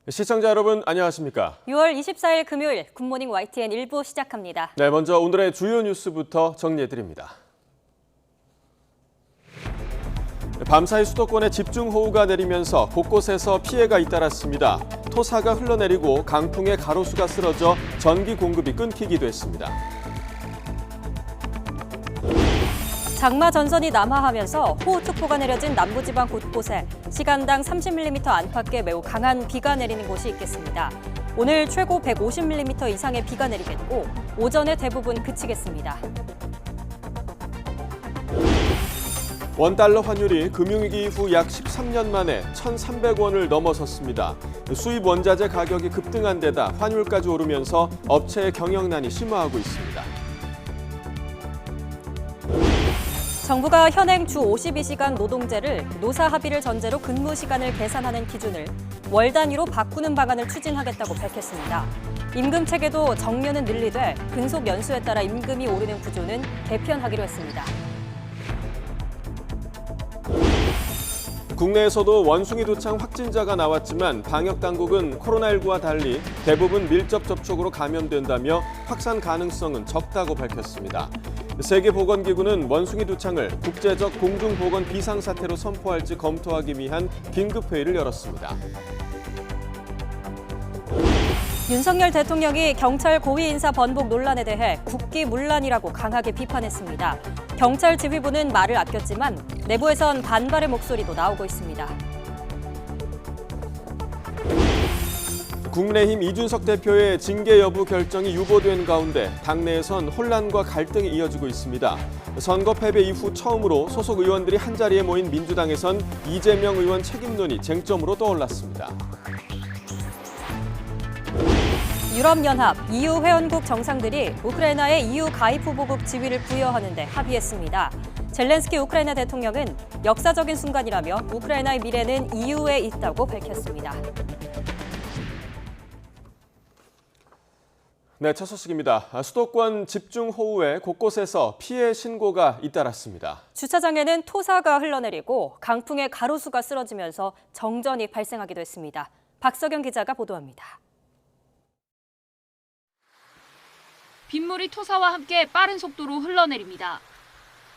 시청자 여러분 안녕하십니까? 6월 24일 금요일 굿모닝 YTN 1부 시작합니다. 네, 먼저 오늘의 주요 뉴스부터 정리해드립니다. 밤사이 수도권에 집중호우가 내리면서 곳곳에서 피해가 잇따랐습니다. 토사가 흘러내리고 강풍에 가로수가 쓰러져 전기 공급이 끊기기도 했습니다. 장마 전선이 남하하면서 호우특보가 내려진 남부지방 곳곳에 시간당 30mm 안팎의 매우 강한 비가 내리는 곳이 있겠습니다. 오늘 최고 150mm 이상의 비가 내리겠고 오전에 대부분 그치겠습니다. 원달러 환율이 금융위기 이후 약 13년 만에 1,300원을 넘어섰습니다. 수입 원자재 가격이 급등한 데다 환율까지 오르면서 업체의 경영난이 심화하고 있습니다. 정부가 현행 주 52시간 노동제를 노사 합의를 전제로 근무 시간을 계산하는 기준을 월 단위로 바꾸는 방안을 추진하겠다고 밝혔습니다. 임금 체계도 정년은 늘리되 근속 연수에 따라 임금이 오르는 구조는 개편하기로 했습니다. 국내에서도 원숭이 두창 확진자가 나왔지만 방역당국은 코로나19와 달리 대부분 밀접 접촉으로 감염된다며 확산 가능성은 적다고 밝혔습니다. 세계보건기구는 원숭이 두창을 국제적 공중보건 비상사태로 선포할지 검토하기 위한 긴급회의를 열었습니다. 윤석열 대통령이 경찰 고위 인사 번복 논란에 대해 국기문란이라고 강하게 비판했습니다. 경찰 지휘부는 말을 아꼈지만 내부에선 반발의 목소리도 나오고 있습니다. 국민의힘 이준석 대표의 징계 여부 결정이 유보된 가운데 당내에선 혼란과 갈등이 이어지고 있습니다. 선거 패배 이후 처음으로 소속 의원들이 한자리에 모인 민주당에선 이재명 의원 책임론이 쟁점으로 떠올랐습니다. 유럽연합, EU 회원국 정상들이 우크라이나의 EU 가입 후보국 지위를 부여하는 데 합의했습니다. 젤렌스키 우크라이나 대통령은 역사적인 순간이라며 우크라이나의 미래는 EU에 있다고 밝혔습니다. 네, 첫 소식입니다. 수도권 집중호우에 곳곳에서 피해 신고가 잇따랐습니다. 주차장에는 토사가 흘러내리고 강풍에 가로수가 쓰러지면서 정전이 발생하기도 했습니다. 박석영 기자가 보도합니다. 빗물이 토사와 함께 빠른 속도로 흘러내립니다.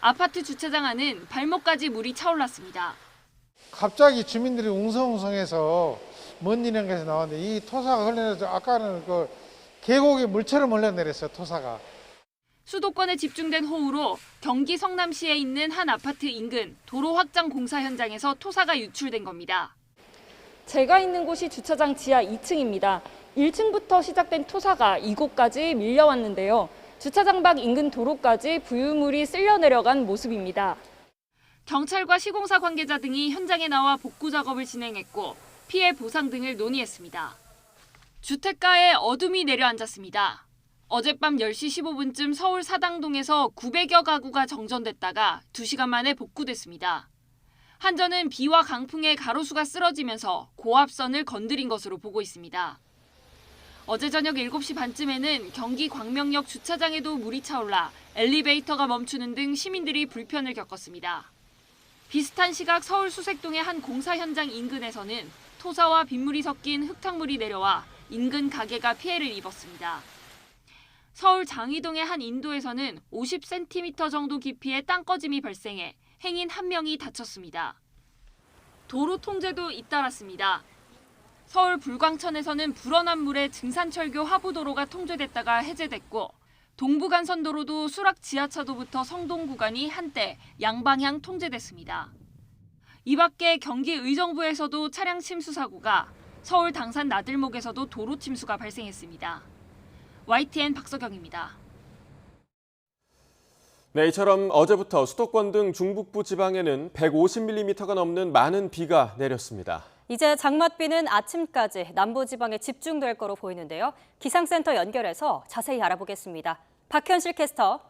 아파트 주차장 안은 발목까지 물이 차올랐습니다. 갑자기 주민들이 웅성웅성해서 먼 인형에서 나왔는데 이 토사가 흘러내려서 아까는 그 계곡이 물처럼 흘러내렸어요, 토사가. 수도권에 집중된 호우로 경기 성남시에 있는 한 아파트 인근 도로 확장 공사 현장에서 토사가 유출된 겁니다. 제가 있는 곳이 주차장 지하 2층입니다. 1층부터 시작된 토사가 이곳까지 밀려왔는데요. 주차장 밖 인근 도로까지 부유물이 쓸려 내려간 모습입니다. 경찰과 시공사 관계자 등이 현장에 나와 복구 작업을 진행했고 피해 보상 등을 논의했습니다. 주택가에 어둠이 내려앉았습니다. 어젯밤 10시 15분쯤 서울 사당동에서 900여 가구가 정전됐다가 2시간 만에 복구됐습니다. 한전은 비와 강풍에 가로수가 쓰러지면서 고압선을 건드린 것으로 보고 있습니다. 어제 저녁 7시 반쯤에는 경기 광명역 주차장에도 물이 차올라 엘리베이터가 멈추는 등 시민들이 불편을 겪었습니다. 비슷한 시각 서울 수색동의 한 공사 현장 인근에서는 토사와 빗물이 섞인 흙탕물이 내려와 인근 가게가 피해를 입었습니다. 서울 장위동의 한 인도에서는 50cm 정도 깊이의 땅꺼짐이 발생해 행인 1명이 다쳤습니다. 도로 통제도 잇따랐습니다. 서울 불광천에서는 불어난 물에 증산철교 하부도로가 통제됐다가 해제됐고 동부간선도로도 수락 지하차도부터 성동 구간이 한때 양방향 통제됐습니다. 이 밖에 경기 의정부에서도 차량 침수 사고가, 서울 당산 나들목에서도 도로 침수가 발생했습니다. YTN 박석영입니다. 네, 이처럼 어제부터 수도권 등 중북부 지방에는 150mm가 넘는 많은 비가 내렸습니다. 이제 장맛비는 아침까지 남부지방에 집중될 거로 보이는데요. 기상센터 연결해서 자세히 알아보겠습니다. 박현실 캐스터.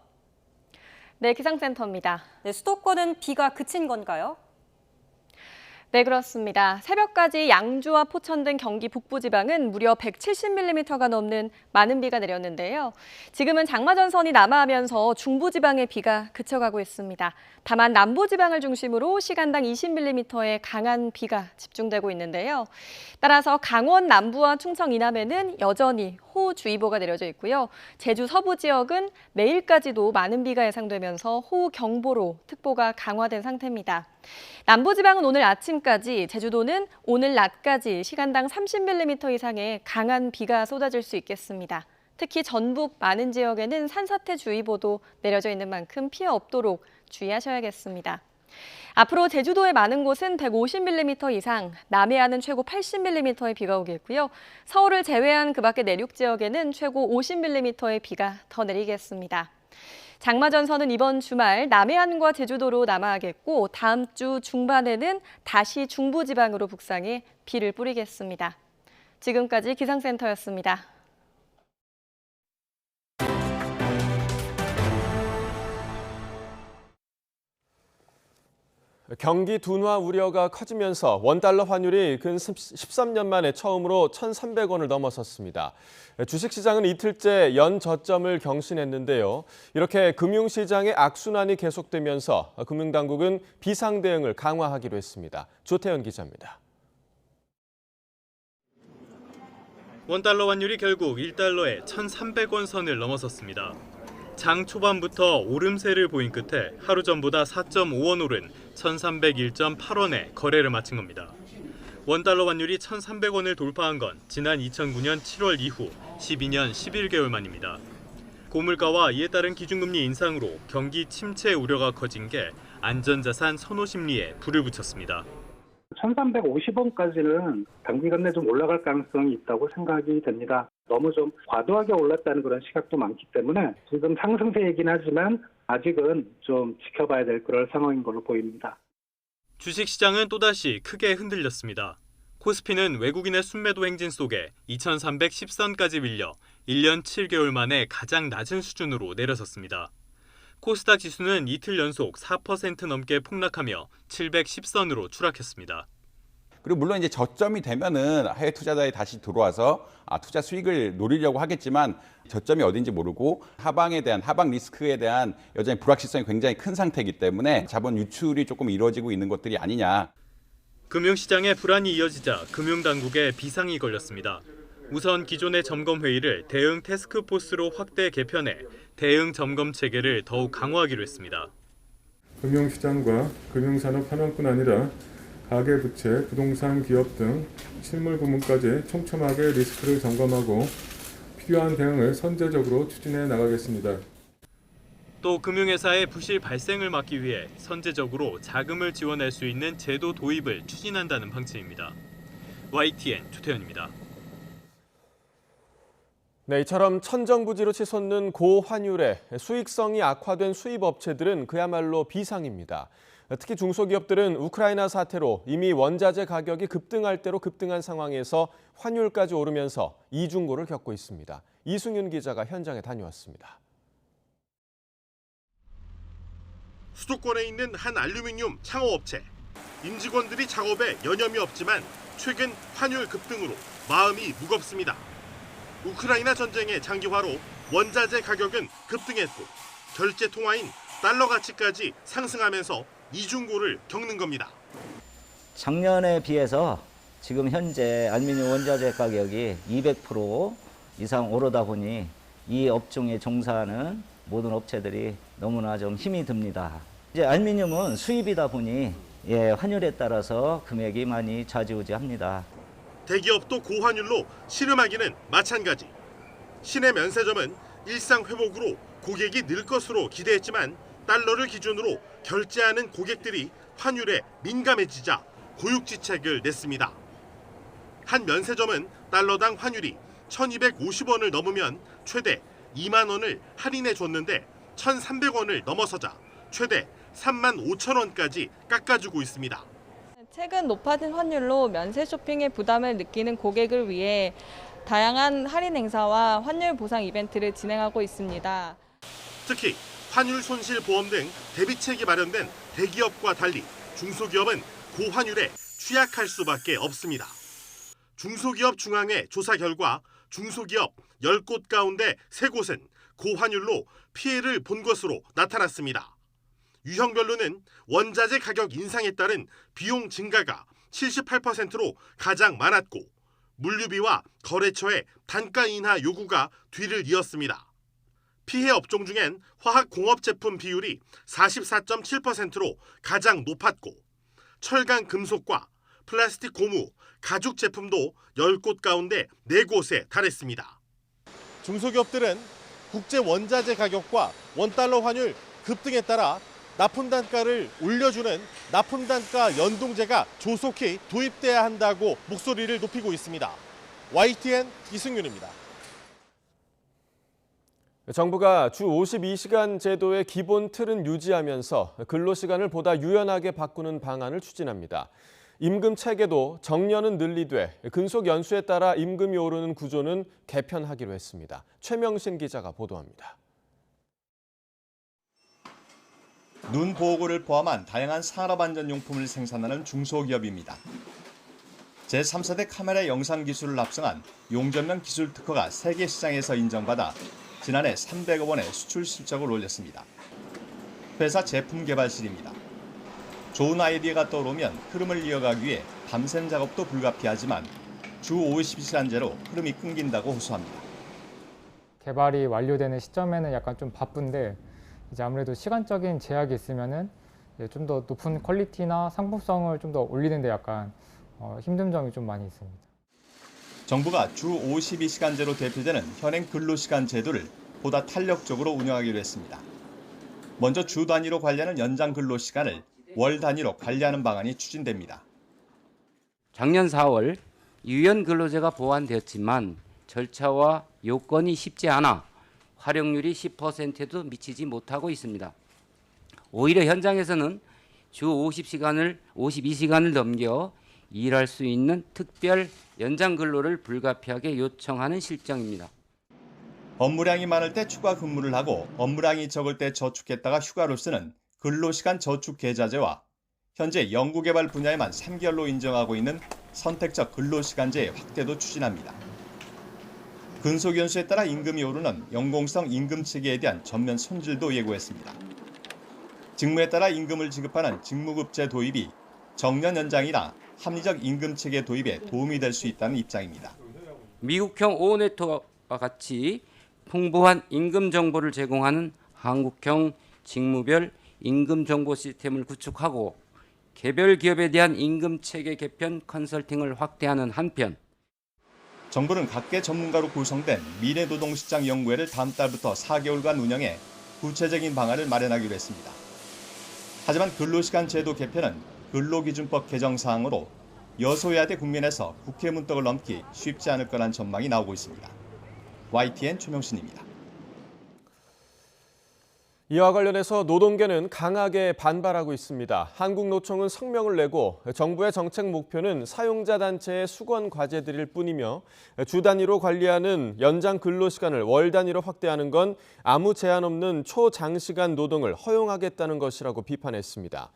네, 기상센터입니다. 네, 수도권은 비가 그친 건가요? 네, 그렇습니다. 새벽까지 양주와 포천 등 경기 북부지방은 무려 170mm가 넘는 많은 비가 내렸는데요. 지금은 장마전선이 남하하면서 중부지방의 비가 그쳐가고 있습니다. 다만 남부지방을 중심으로 시간당 20mm의 강한 비가 집중되고 있는데요. 따라서 강원 남부와 충청 이남에는 여전히 호우주의보가 내려져 있고요. 제주 서부 지역은 내일까지도 많은 비가 예상되면서 호우경보로 특보가 강화된 상태입니다. 남부지방은 오늘 아침까지, 제주도는 오늘 낮까지 시간당 30mm 이상의 강한 비가 쏟아질 수 있겠습니다. 특히 전북 많은 지역에는 산사태주의보도 내려져 있는 만큼 피해 없도록 주의하셔야겠습니다. 앞으로 제주도의 많은 곳은 150mm 이상, 남해안은 최고 80mm의 비가 오겠고요. 서울을 제외한 그 밖의 내륙 지역에는 최고 50mm의 비가 더 내리겠습니다. 장마전선은 이번 주말 남해안과 제주도로 남하하겠고 다음 주 중반에는 다시 중부지방으로 북상해 비를 뿌리겠습니다. 지금까지 기상센터였습니다. 경기 둔화 우려가 커지면서 원달러 환율이 근 13년 만에 처음으로 1,300원을 넘어섰습니다. 주식시장은 이틀째 연저점을 경신했는데요. 이렇게 금융시장의 악순환이 계속되면서 금융당국은 비상대응을 강화하기로 했습니다. 조태현 기자입니다. 원달러 환율이 결국 1달러에 1,300원 선을 넘어섰습니다. 장 초반부터 오름세를 보인 끝에 하루 전보다 4.5원 오른 1,301.8원에 거래를 마친 겁니다. 원달러 환율이 1,300원을 돌파한 건 지난 2009년 7월 이후 12년 11개월 만입니다. 고물가와 이에 따른 기준금리 인상으로 경기 침체 우려가 커진 게 안전자산 선호 심리에 불을 붙였습니다. 1,350원까지는 단기간 내 좀 올라갈 가능성이 있다고 생각이 됩니다. 너무 좀 과도하게 올랐다는 그런 시각도 많기 때문에 지금 상승세이긴 하지만 아직은 좀 지켜봐야 될 그런 상황인 걸로 보입니다. 주식시장은 또다시 크게 흔들렸습니다. 코스피는 외국인의 순매도 행진 속에 2,310선까지 밀려 1년 7개월 만에 가장 낮은 수준으로 내려섰습니다. 코스닥 지수는 이틀 연속 4% 넘게 폭락하며 710선으로 추락했습니다. 그리고 물론 이제 저점이 되면은 해외 투자자들이 다시 들어와서 투자 수익을 노리려고 하겠지만 저점이 어딘지 모르고 하방 리스크에 대한 여전히 불확실성이 굉장히 큰 상태이기 때문에 자본 유출이 조금 이루어지고 있는 것들이 아니냐. 금융시장의 불안이 이어지자 금융당국에 비상이 걸렸습니다. 우선 기존의 점검 회의를 대응 태스크포스로 확대 개편해 대응 점검 체계를 더욱 강화하기로 했습니다. 금융시장과 금융산업 현황뿐 아니라 가계부채, 부동산 기업 등 실물 부문까지 촘촘하게 리스크를 점검하고 필요한 대응을 선제적으로 추진해 나가겠습니다. 또 금융회사의 부실 발생을 막기 위해 선제적으로 자금을 지원할 수 있는 제도 도입을 추진한다는 방침입니다. YTN 조태현입니다. 네, 이처럼 천정부지로 치솟는 고환율에 수익성이 악화된 수입업체들은 그야말로 비상입니다. 특히 중소기업들은 우크라이나 사태로 이미 원자재 가격이 급등할 대로 급등한 상황에서 환율까지 오르면서 이중고를 겪고 있습니다. 이승윤 기자가 현장에 다녀왔습니다. 수도권에 있는 한 알루미늄 창호업체. 임직원들이 작업에 여념이 없지만 최근 환율 급등으로 마음이 무겁습니다. 우크라이나 전쟁의 장기화로 원자재 가격은 급등했고 결제 통화인 달러 가치까지 상승하면서 이중고를 겪는 겁니다. 작년에 비해서 지금 현재 알루미늄 원자재 가격이 200% 이상 오르다 보니 이 업종에 종사하는 모든 업체들이 너무나 좀 힘이 듭니다. 이제 알루미늄은 수입이다 보니 환율에 따라서 금액이 많이 좌지우지합니다. 대기업도 고환율로 씨름하기는 마찬가지. 시내 면세점은 일상 회복으로 고객이 늘 것으로 기대했지만 달러를 기준으로 결제하는 고객들이 환율에 민감해지자 고육지책을 냈습니다. 한 면세점은 달러당 환율이 1,250원을 넘으면 최대 2만 원을 할인해 줬는데 1,300원을 넘어서자 최대 35,000원까지 깎아주고 있습니다. 최근 높아진 환율로 면세 쇼핑의 부담을 느끼는 고객을 위해 다양한 할인 행사와 환율 보상 이벤트를 진행하고 있습니다. 특히 환율 손실 보험 등 대비책이 마련된 대기업과 달리 중소기업은 고환율에 취약할 수밖에 없습니다. 중소기업 중앙회 조사 결과 중소기업 10곳 가운데 3곳은 고환율로 피해를 본 것으로 나타났습니다. 유형별로는 원자재 가격 인상에 따른 비용 증가가 78%로 가장 많았고 물류비와 거래처의 단가 인하 요구가 뒤를 이었습니다. 피해 업종 중엔 화학공업제품 비율이 44.7%로 가장 높았고 철강 금속과 플라스틱 고무, 가죽 제품도 10곳 가운데 4곳에 달했습니다. 중소기업들은 국제 원자재 가격과 원달러 환율 급등에 따라 납품 단가를 올려주는 납품 단가 연동제가 조속히 도입돼야 한다고 목소리를 높이고 있습니다. YTN 이승윤입니다. 정부가 주 52시간 제도의 기본 틀은 유지하면서 근로시간을 보다 유연하게 바꾸는 방안을 추진합니다. 임금 체계도 정년은 늘리되 근속 연수에 따라 임금이 오르는 구조는 개편하기로 했습니다. 최명신 기자가 보도합니다. 눈 보호구를 포함한 다양한 산업안전용품을 생산하는 중소기업입니다. 제3세대 카메라 영상 기술을 합성한 용접면 기술 특허가 세계 시장에서 인정받아 지난해 300억 원의 수출 실적을 올렸습니다. 회사 제품 개발실입니다. 좋은 아이디어가 떠오르면 흐름을 이어가기 위해 밤샘 작업도 불가피하지만 주 52시간제로 흐름이 끊긴다고 호소합니다. 개발이 완료되는 시점에는 약간 좀 바쁜데 이제 아무래도 시간적인 제약이 있으면은 좀 더 높은 퀄리티나 상품성을 좀 더 올리는데 약간 힘든 점이 좀 많이 있습니다. 정부가 주 52시간제로 대표되는 현행 근로시간 제도를 보다 탄력적으로 운영하기로 했습니다. 먼저 주 단위로 관리하는 연장 근로시간을 월 단위로 관리하는 방안이 추진됩니다. 작년 4월 유연 근로제가 보완되었지만 절차와 요건이 쉽지 않아 활용률이 10%에도 미치지 못하고 있습니다. 오히려 현장에서는 주 52시간을 넘겨 일할 수 있는 특별 연장 근로를 불가피하게 요청하는 실정입니다. 업무량이 많을 때 추가 근무를 하고 업무량이 적을 때 저축했다가 휴가로 쓰는 근로시간 저축 계좌제와 현재 연구개발 분야에만 3개월로 인정하고 있는 선택적 근로시간제의 확대도 추진합니다. 근속연수에 따라 임금이 오르는 연공성 임금체계에 대한 전면 손질도 예고했습니다. 직무에 따라 임금을 지급하는 직무급제 도입이 정년 연장이나 합리적 임금체계 도입에 도움이 될 수 있다는 입장입니다. 미국형 오네트워크와 같이 풍부한 임금 정보를 제공하는 한국형 직무별 임금 정보 시스템을 구축하고 개별 기업에 대한 임금 체계 개편 컨설팅을 확대하는 한편 정부는 각계 전문가로 구성된 미래노동시장 연구회를 다음 달부터 4개월간 운영해 구체적인 방안을 마련하기로 했습니다. 하지만 근로시간 제도 개편은 근로기준법 개정 사항으로 여소야대 국면에서 국회 문턱을 넘기 쉽지 않을 거란 전망이 나오고 있습니다. YTN 최명신입니다. 이와 관련해서 노동계는 강하게 반발하고 있습니다. 한국노총은 성명을 내고 정부의 정책 목표는 사용자 단체의 수건 과제들일 뿐이며 주 단위로 관리하는 연장 근로시간을 월 단위로 확대하는 건 아무 제한 없는 초장시간 노동을 허용하겠다는 것이라고 비판했습니다.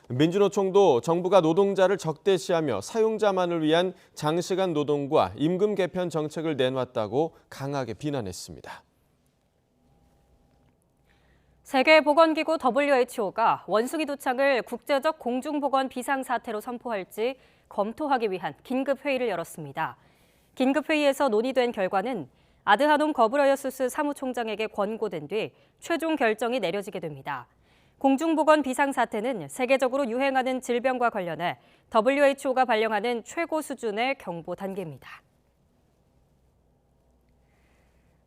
민주노총도 정부가 노동자를 적대시하며 사용자만을 위한 장시간 노동과 임금 개편 정책을 내놨다고 강하게 비난했습니다. 세계보건기구 WHO가 원숭이 도창을 국제적 공중보건 비상사태로 선포할지 검토하기 위한 긴급회의를 열었습니다. 긴급회의에서 논의된 결과는 아드하놈 거브러여수스 사무총장에게 권고된 뒤 최종 결정이 내려지게 됩니다. 공중보건 비상사태는 세계적으로 유행하는 질병과 관련해 WHO가 발령하는 최고 수준의 경보 단계입니다.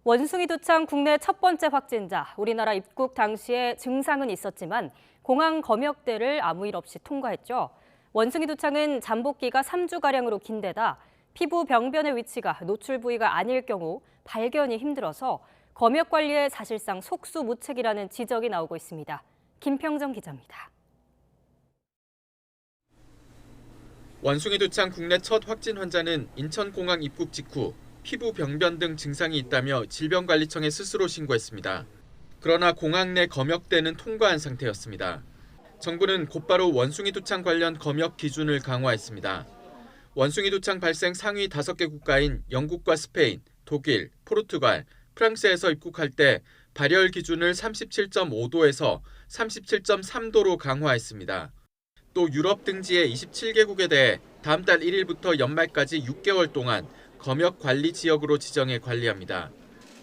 원숭이 도창 국내 첫 번째 확진자, 우리나라 입국 당시에 증상은 있었지만 공항 검역대를 아무 일 없이 통과했죠. 원숭이 도창은 잠복기가 3주가량으로 긴 데다 피부 병변의 위치가 노출 부위가 아닐 경우 발견이 힘들어서 검역 관리에 사실상 속수무책이라는 지적이 나오고 있습니다. 김평정 기자입니다. 원숭이 도창 국내 첫 확진 환자는 인천공항 입국 직후 피부 병변 등 증상이 있다며 질병관리청에 스스로 신고했습니다. 그러나 공항 내 검역대는 통과한 상태였습니다. 정부는 곧바로 원숭이 두창 관련 검역 기준을 강화했습니다. 원숭이 두창 발생 상위 5개 국가인 영국과 스페인, 독일, 포르투갈, 프랑스에서 입국할 때 발열 기준을 37.5도에서 37.3도로 강화했습니다. 또 유럽 등지의 27개국에 대해 다음 달 1일부터 연말까지 6개월 동안 검역 관리 지역으로 지정해 관리합니다.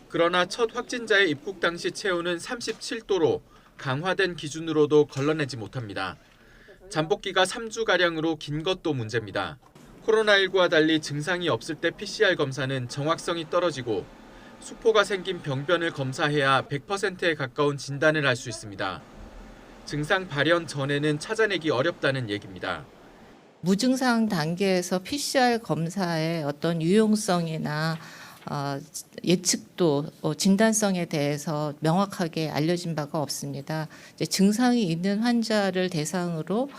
그러나 첫 확진자의 입국 당시 체온은 37도로 강화된 기준으로도 걸러내지 못합니다. 잠복기가 3주가량으로 긴 것도 문제입니다. 코로나19와 달리 증상이 없을 때 PCR 검사는 정확성이 떨어지고 수포가 생긴 병변을 검사해야 100%에 가까운 진단을 할 수 있습니다. 증상 발현 전에는 찾아내기 어렵다는 얘기입니다. 무증상 단계에서 PCR 검사의 어떤 유용성이나 예측도 진단성에 대해서 명확하게 알려진 바가 없습니다. 이제 증상이 있는 환자를 대상으로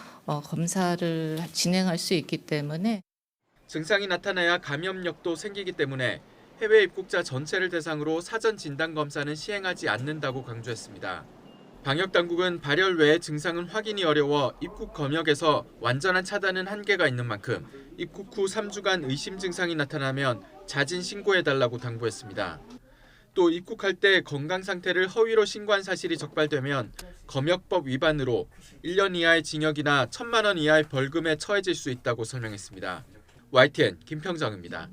검사를 진행할 수 있기 때문에 증상이 나타나야 감염력도 생기기 때문에 해외 입국자 전체를 대상으로 사전 진단 검사는 시행하지 않는다고 강조했습니다. 방역당국은 발열 외에 증상은 확인이 어려워 입국 검역에서 완전한 차단은 한계가 있는 만큼 입국 후 3주간 의심 증상이 나타나면 자진 신고해달라고 당부했습니다. 또 입국할 때 건강 상태를 허위로 신고한 사실이 적발되면 검역법 위반으로 1년 이하의 징역이나 1,000만 원 이하의 벌금에 처해질 수 있다고 설명했습니다. YTN 김평정입니다.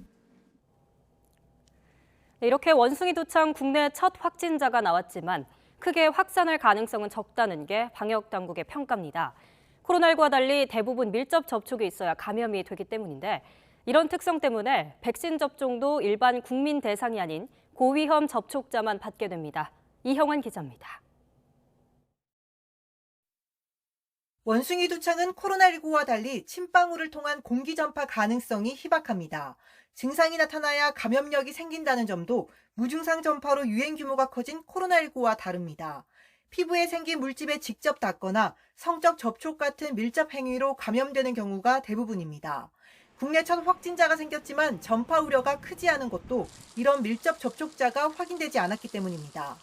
이렇게 원숭이 두창 국내 첫 확진자가 나왔지만 크게 확산할 가능성은 적다는 게 방역당국의 평가입니다. 코로나19와 달리 대부분 밀접 접촉이 있어야 감염이 되기 때문인데 이런 특성 때문에 백신 접종도 일반 국민 대상이 아닌 고위험 접촉자만 받게 됩니다. 이형환 기자입니다. 원숭이 두창은 코로나19와 달리 침방울을 통한 공기 전파 가능성이 희박합니다. 증상이 나타나야 감염력이 생긴다는 점도 무증상 전파로 유행 규모가 커진 코로나19와 다릅니다. 피부에 생긴 물집에 직접 닿거나 성적 접촉 같은 밀접 행위로 감염되는 경우가 대부분입니다. 국내 첫 확진자가 생겼지만 전파 우려가 크지 않은 것도 이런 밀접 접촉자가 확인되지 않았기 때문입니다.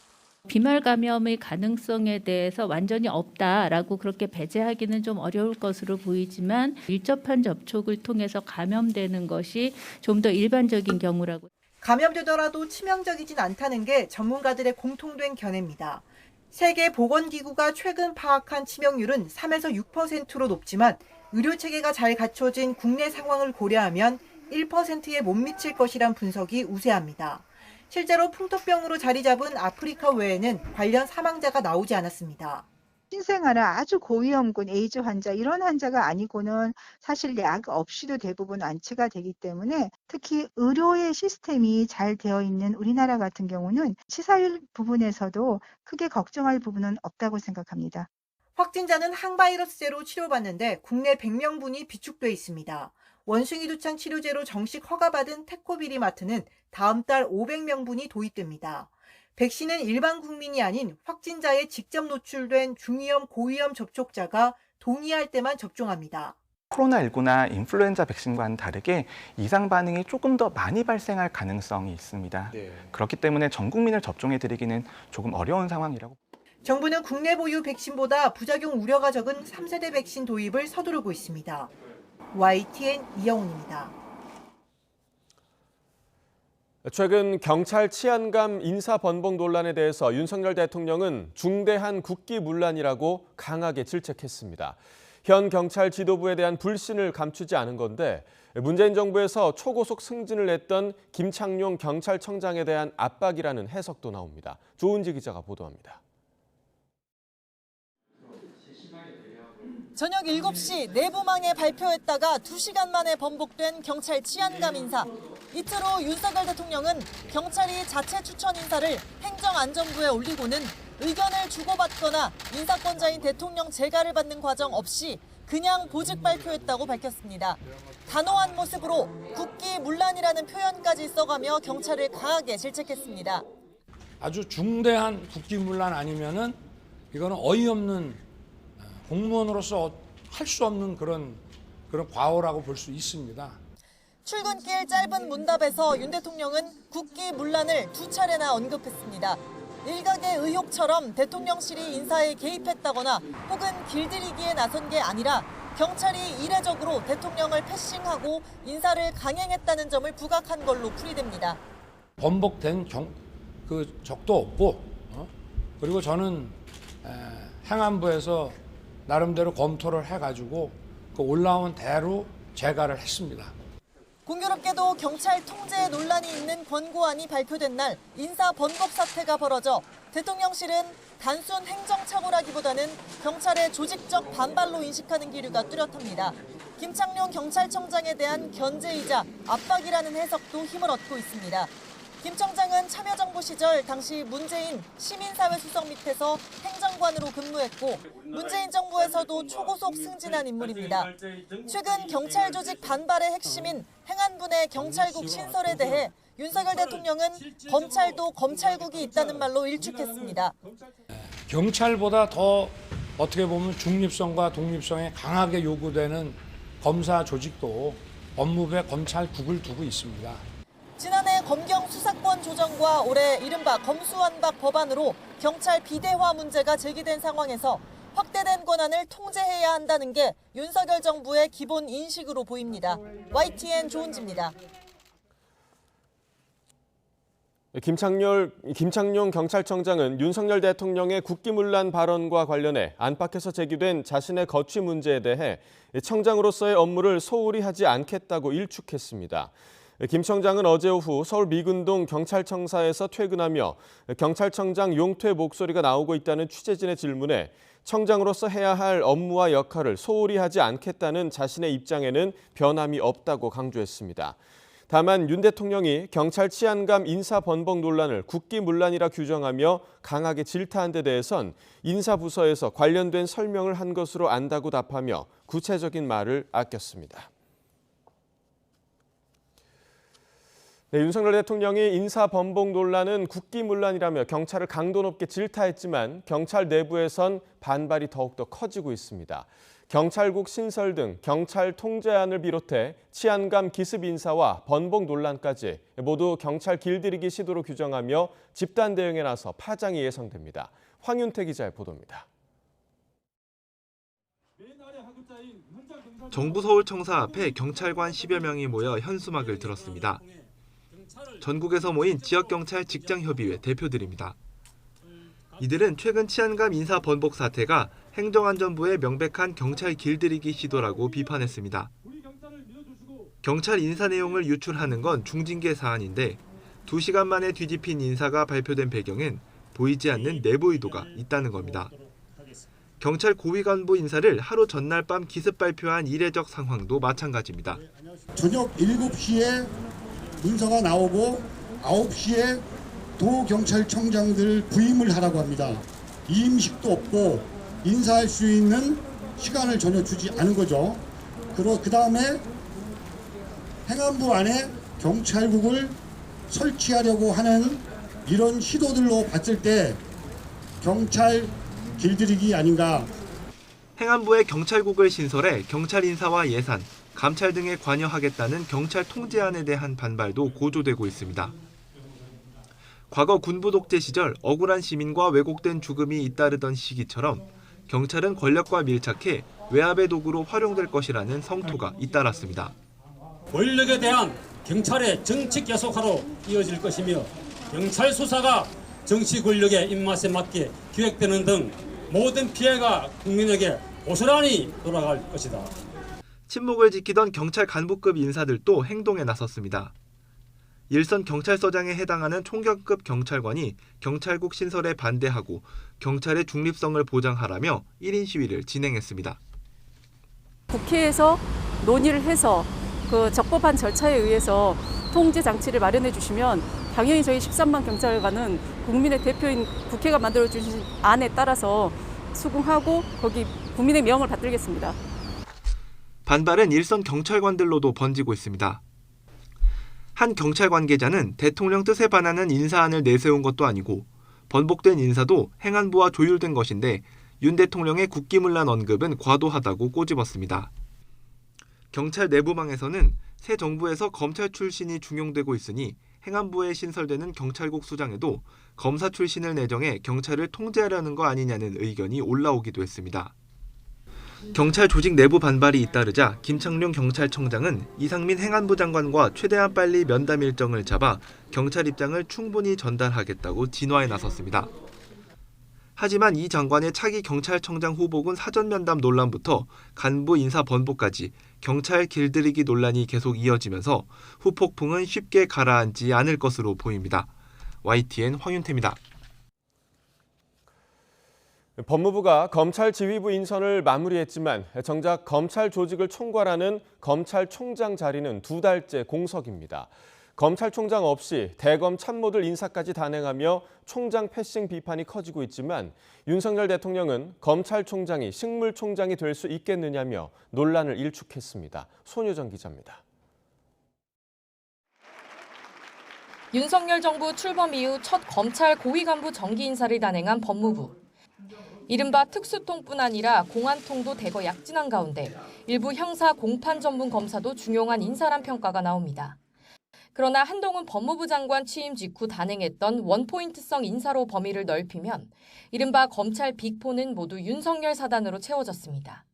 비말 감염의 가능성에 대해서 완전히 없다라고 그렇게 배제하기는 좀 어려울 것으로 보이지만 밀접한 접촉을 통해서 감염되는 것이 좀 더 일반적인 경우라고. 감염되더라도 치명적이진 않다는 게 전문가들의 공통된 견해입니다. 세계보건기구가 최근 파악한 치명률은 3에서 6%로 높지만 의료체계가 잘 갖춰진 국내 상황을 고려하면 1%에 못 미칠 것이란 분석이 우세합니다. 실제로 풍토병으로 자리 잡은 아프리카 외에는 관련 사망자가 나오지 않았습니다. 신생아나 아주 고위험군 에이즈 환자 이런 환자가 아니고는 사실 약 없이도 대부분 완치가 되기 때문에 특히 의료의 시스템이 잘 되어 있는 우리나라 같은 경우는 치사율 부분에서도 크게 걱정할 부분은 없다고 생각합니다. 확진자는 항바이러스제로 치료받는데 국내 100명분이 비축돼 있습니다. 원숭이 두창 치료제로 정식 허가받은 테코비리마트는 다음 달 500명분이 도입됩니다. 백신은 일반 국민이 아닌 확진자에 직접 노출된 중위험, 고위험 접촉자가 동의할 때만 접종합니다. 코로나19나 인플루엔자 백신과는 다르게 이상 반응이 조금 더 많이 발생할 가능성이 있습니다. 그렇기 때문에 전 국민을 접종해드리기는 조금 어려운 상황이라고. 정부는 국내 보유 백신보다 부작용 우려가 적은 3세대 백신 도입을 서두르고 있습니다. YTN 이영훈입니다. 최근 경찰 치안감 인사 번복 논란에 대해서 윤석열 대통령은 중대한 국기문란이라고 강하게 질책했습니다. 현 경찰 지도부에 대한 불신을 감추지 않은 건데 문재인 정부에서 초고속 승진을 했던 김창룡 경찰청장에 대한 압박이라는 해석도 나옵니다. 조은지 기자가 보도합니다. 저녁 7시 내부망에 발표했다가 2시간 만에 번복된 경찰 치안감 인사. 이틀 후 윤석열 대통령은 경찰이 자체 추천 인사를 행정안전부에 올리고는 의견을 주고받거나 인사권자인 대통령 재가를 받는 과정 없이 그냥 보직 발표했다고 밝혔습니다. 단호한 모습으로 국기문란이라는 표현까지 써가며 경찰을 강하게 질책했습니다. 아주 중대한 국기문란 아니면은 이거는 어이없는 공무원으로서 할 수 없는 그런 과오라고 볼 수 있습니다. 출근길 짧은 문답에서 윤 대통령은 국기문란을 2차례나 언급했습니다. 일각의 의혹처럼 대통령실이 인사에 개입했다거나 혹은 길들이기에 나선 게 아니라 경찰이 이례적으로 대통령을 패싱하고 인사를 강행했다는 점을 부각한 걸로 풀이됩니다. 번복된 그 적도 없고 그리고 저는 행안부에서 나름대로 검토를 해가지고 그 올라온 대로 제가를 했습니다. 공교롭게도 경찰 통제 논란이 있는 권고안이 발표된 날 인사 번복 사태가 벌어져 대통령실은 단순 행정착오라기보다는 경찰의 조직적 반발로 인식하는 기류가 뚜렷합니다. 김창룡 경찰청장에 대한 견제이자 압박이라는 해석도 힘을 얻고 있습니다. 김 청장은 참여정부 시절 당시 문재인 시민사회 수석 밑에서 행정관으로 근무했고 문재인 정부에서도 초고속 승진한 인물입니다. 최근 경찰 조직 반발의 핵심인 행안부 내 경찰국 신설에 대해 윤석열 대통령은 검찰도 검찰국이 있다는 말로 일축했습니다. 경찰보다 더 어떻게 보면 중립성과 독립성에 강하게 요구되는 검사 조직도 법무부에 검찰국을 두고 있습니다. 지난해 검경 수사권 조정과 올해 이른바 검수완박 법안으로 경찰 비대화 문제가 제기된 상황에서 확대된 권한을 통제해야 한다는 게 윤석열 정부의 기본 인식으로 보입니다. YTN 조은지입니다. 김창룡 경찰청장은 윤석열 대통령의 국기문란 발언과 관련해 안팎에서 제기된 자신의 거취 문제에 대해 청장으로서의 업무를 소홀히 하지 않겠다고 일축했습니다. 김 청장은 어제 오후 서울 미군동 경찰청사에서 퇴근하며 경찰청장 용퇴 목소리가 나오고 있다는 취재진의 질문에 청장으로서 해야 할 업무와 역할을 소홀히 하지 않겠다는 자신의 입장에는 변함이 없다고 강조했습니다. 다만 윤 대통령이 경찰 치안감 인사 번복 논란을 국기문란이라 규정하며 강하게 질타한 데 대해선 인사부서에서 관련된 설명을 한 것으로 안다고 답하며 구체적인 말을 아꼈습니다. 윤석열 대통령이 인사 번복 논란은 국기문란이라며 경찰을 강도 높게 질타했지만 경찰 내부에선 반발이 더욱더 커지고 있습니다. 경찰국 신설 등 경찰 통제안을 비롯해 치안감 기습 인사와 번복 논란까지 모두 경찰 길들이기 시도로 규정하며 집단 대응에 나서 파장이 예상됩니다. 황윤태 기자의 보도입니다. 정부 서울청사 앞에 경찰관 10여 명이 모여 현수막을 들었습니다. 전국에서 모인 지역경찰 직장협의회 대표들입니다. 이들은 최근 치안감 인사 번복 사태가 행정안전부의 명백한 경찰 길들이기 시도라고 비판했습니다. 경찰 인사 내용을 유출하는 건 중징계 사안인데 2시간 만에 뒤집힌 인사가 발표된 배경엔 보이지 않는 내부 의도가 있다는 겁니다. 경찰 고위 간부 인사를 하루 전날 밤 기습 발표한 이례적 상황도 마찬가지입니다. 저녁 7시에 문서가 나오고 9시에 도경찰청장들 부임을 하라고 합니다. 이임식도 없고 인사할 수 있는 시간을 전혀 주지 않은 거죠. 그 다음에 행안부 안에 경찰국을 설치하려고 하는 이런 시도들로 봤을 때 경찰 길들이기 아닌가. 행안부에 경찰국을 신설해 경찰 인사와 예산, 감찰 등에 관여하겠다는 경찰 통제안에 대한 반발도 고조되고 있습니다. 과거 군부 독재 시절 억울한 시민과 왜곡된 죽음이 잇따르던 시기처럼 경찰은 권력과 밀착해 외압의 도구로 활용될 것이라는 성토가 잇따랐습니다. 권력에 대한 경찰의 정치 계속화로 이어질 것이며 경찰 수사가 정치 권력의 입맛에 맞게 기획되는 등 모든 피해가 국민에게 고스란히 돌아갈 것이다. 침묵을 지키던 경찰 간부급 인사들도 행동에 나섰습니다. 일선 경찰서장에 해당하는 총경급 경찰관이 경찰국 신설에 반대하고 경찰의 중립성을 보장하라며 1인 시위를 진행했습니다. 국회에서 논의를 해서 그 적법한 절차에 의해서 통제 장치를 마련해 주시면 당연히 저희 13만 경찰관은 국민의 대표인 국회가 만들어 주신 안에 따라서 수긍하고 거기 국민의 명을 받들겠습니다. 반발은 일선 경찰관들로도 번지고 있습니다. 한 경찰 관계자는 대통령 뜻에 반하는 인사안을 내세운 것도 아니고 번복된 인사도 행안부와 조율된 것인데 윤 대통령의 국기문란 언급은 과도하다고 꼬집었습니다. 경찰 내부망에서는 새 정부에서 검찰 출신이 중용되고 있으니 행안부에 신설되는 경찰국 수장에도 검사 출신을 내정해 경찰을 통제하려는 거 아니냐는 의견이 올라오기도 했습니다. 경찰 조직 내부 반발이 잇따르자 김창룡 경찰청장은 이상민 행안부 장관과 최대한 빨리 면담 일정을 잡아 경찰 입장을 충분히 전달하겠다고 진화에 나섰습니다. 하지만 이 장관의 차기 경찰청장 후보군 사전 면담 논란부터 간부 인사 번복까지 경찰 길들이기 논란이 계속 이어지면서 후폭풍은 쉽게 가라앉지 않을 것으로 보입니다. YTN 황윤태입니다. 법무부가 검찰 지휘부 인선을 마무리했지만 정작 검찰 조직을 총괄하는 검찰총장 자리는 2달째 공석입니다. 검찰총장 없이 대검 참모들 인사까지 단행하며 총장 패싱 비판이 커지고 있지만 윤석열 대통령은 검찰총장이 식물총장이 될 수 있겠느냐며 논란을 일축했습니다. 손유정 기자입니다. 윤석열 정부 출범 이후 첫 검찰 고위 간부 정기 인사를 단행한 법무부. 이른바 특수통뿐 아니라 공안통도 대거 약진한 가운데 일부 형사 공판 전문 검사도 중용한 인사란 평가가 나옵니다. 그러나 한동훈 법무부 장관 취임 직후 단행했던 원포인트성 인사로 범위를 넓히면 이른바 검찰 빅4는 모두 윤석열 사단으로 채워졌습니다.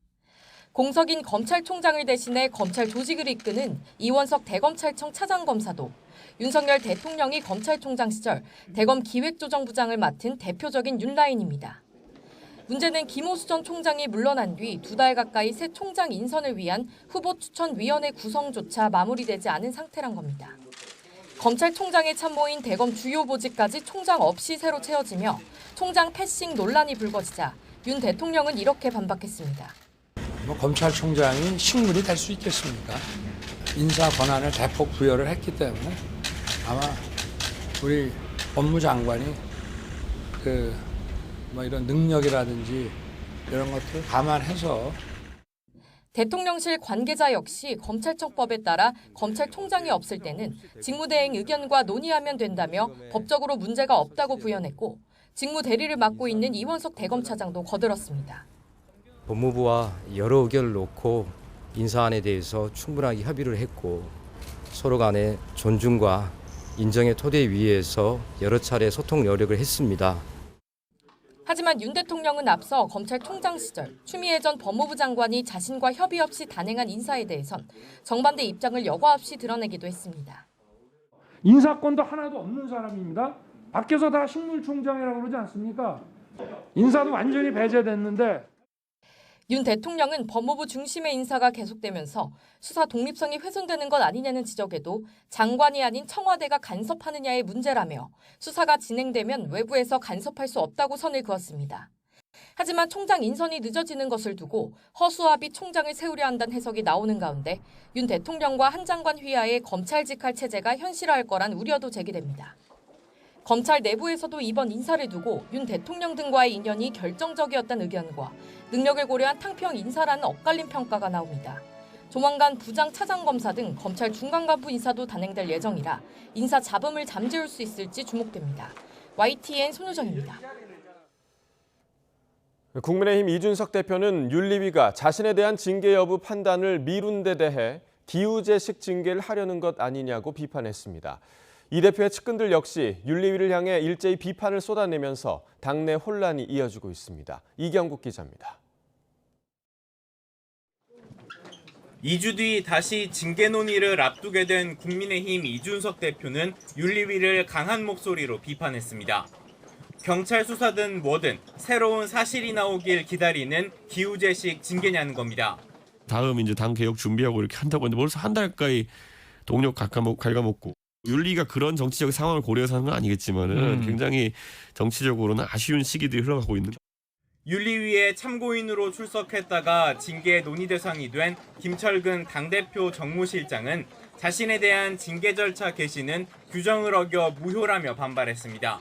공석인 검찰총장을 대신해 검찰 조직을 이끄는 이원석 대검찰청 차장검사도 윤석열 대통령이 검찰총장 시절 대검 기획조정부장을 맡은 대표적인 윤라인입니다. 문제는 김호수 전 총장이 물러난 뒤 2달 가까이 새 총장 인선을 위한 후보추천위원회 구성조차 마무리되지 않은 상태란 겁니다. 검찰총장의 참모인 대검 주요 보직까지 총장 없이 새로 채워지며 총장 패싱 논란이 불거지자 윤 대통령은 이렇게 반박했습니다. 검찰총장이 식물이 될 수 있겠습니까? 인사 권한을 대폭 부여를 했기 때문에 아마 우리 법무장관이 이런 능력이라든지 이런 것들을 감안해서 대통령실 관계자 역시 검찰청법에 따라 검찰총장이 없을 때는 직무대행 의견과 논의하면 된다며 법적으로 문제가 없다고 부연했고 직무 대리를 맡고 있는 이원석 대검차장도 거들었습니다. 법무부와 여러 의견을 놓고 인사안에 대해서 충분하게 협의를 했고 서로 간의 존중과 인정의 토대 위에서 여러 차례 소통 노력을 했습니다. 하지만 윤 대통령은 앞서 검찰총장 시절 추미애 전 법무부 장관이 자신과 협의 없이 단행한 인사에 대해선 정반대 입장을 여과 없이 드러내기도 했습니다. 인사권도 하나도 없는 사람입니다. 밖에서 다 식물총장이라고 그러지 않습니까? 인사도 완전히 배제됐는데. 윤 대통령은 법무부 중심의 인사가 계속되면서 수사 독립성이 훼손되는 것 아니냐는 지적에도 장관이 아닌 청와대가 간섭하느냐의 문제라며 수사가 진행되면 외부에서 간섭할 수 없다고 선을 그었습니다. 하지만 총장 인선이 늦어지는 것을 두고 허수아비 총장을 세우려 한다는 해석이 나오는 가운데 윤 대통령과 한 장관 휘하의 검찰직할 체제가 현실화할 거란 우려도 제기됩니다. 검찰 내부에서도 이번 인사를 두고 윤 대통령 등과의 인연이 결정적이었다는 의견과 능력을 고려한 탕평 인사라는 엇갈린 평가가 나옵니다. 조만간 부장 차장검사 등 검찰 중간 간부 인사도 단행될 예정이라 인사 잡음을 잠재울 수 있을지 주목됩니다. YTN 손유정입니다. 국민의힘 이준석 대표는 윤리위가 자신에 대한 징계 여부 판단을 미룬 데 대해 기우제식 징계를 하려는 것 아니냐고 비판했습니다. 이 대표의 측근들 역시 윤리위를 향해 일제히 비판을 쏟아내면서 당내 혼란이 이어지고 있습니다. 이경국 기자입니다. 2주 뒤 다시 징계 논의를 앞두게 된 국민의힘 이준석 대표는 윤리위를 강한 목소리로 비판했습니다. 경찰 수사든 뭐든 새로운 사실이 나오길 기다리는 기우제식 징계냐는 겁니다. 다음 이제 당 개혁 준비하고 이렇게 한다고 했는데 벌써 한 달 가까이 동력 갉아먹고 윤리가 그런 정치적 상황을 고려해서 하는 건 아니겠지만은 굉장히 정치적으로는 아쉬운 시기들이 흘러가고 있는. 윤리위에 참고인으로 출석했다가 징계 논의 대상이 된 김철근 당대표 정무실장은 자신에 대한 징계 절차 개시는 규정을 어겨 무효라며 반발했습니다.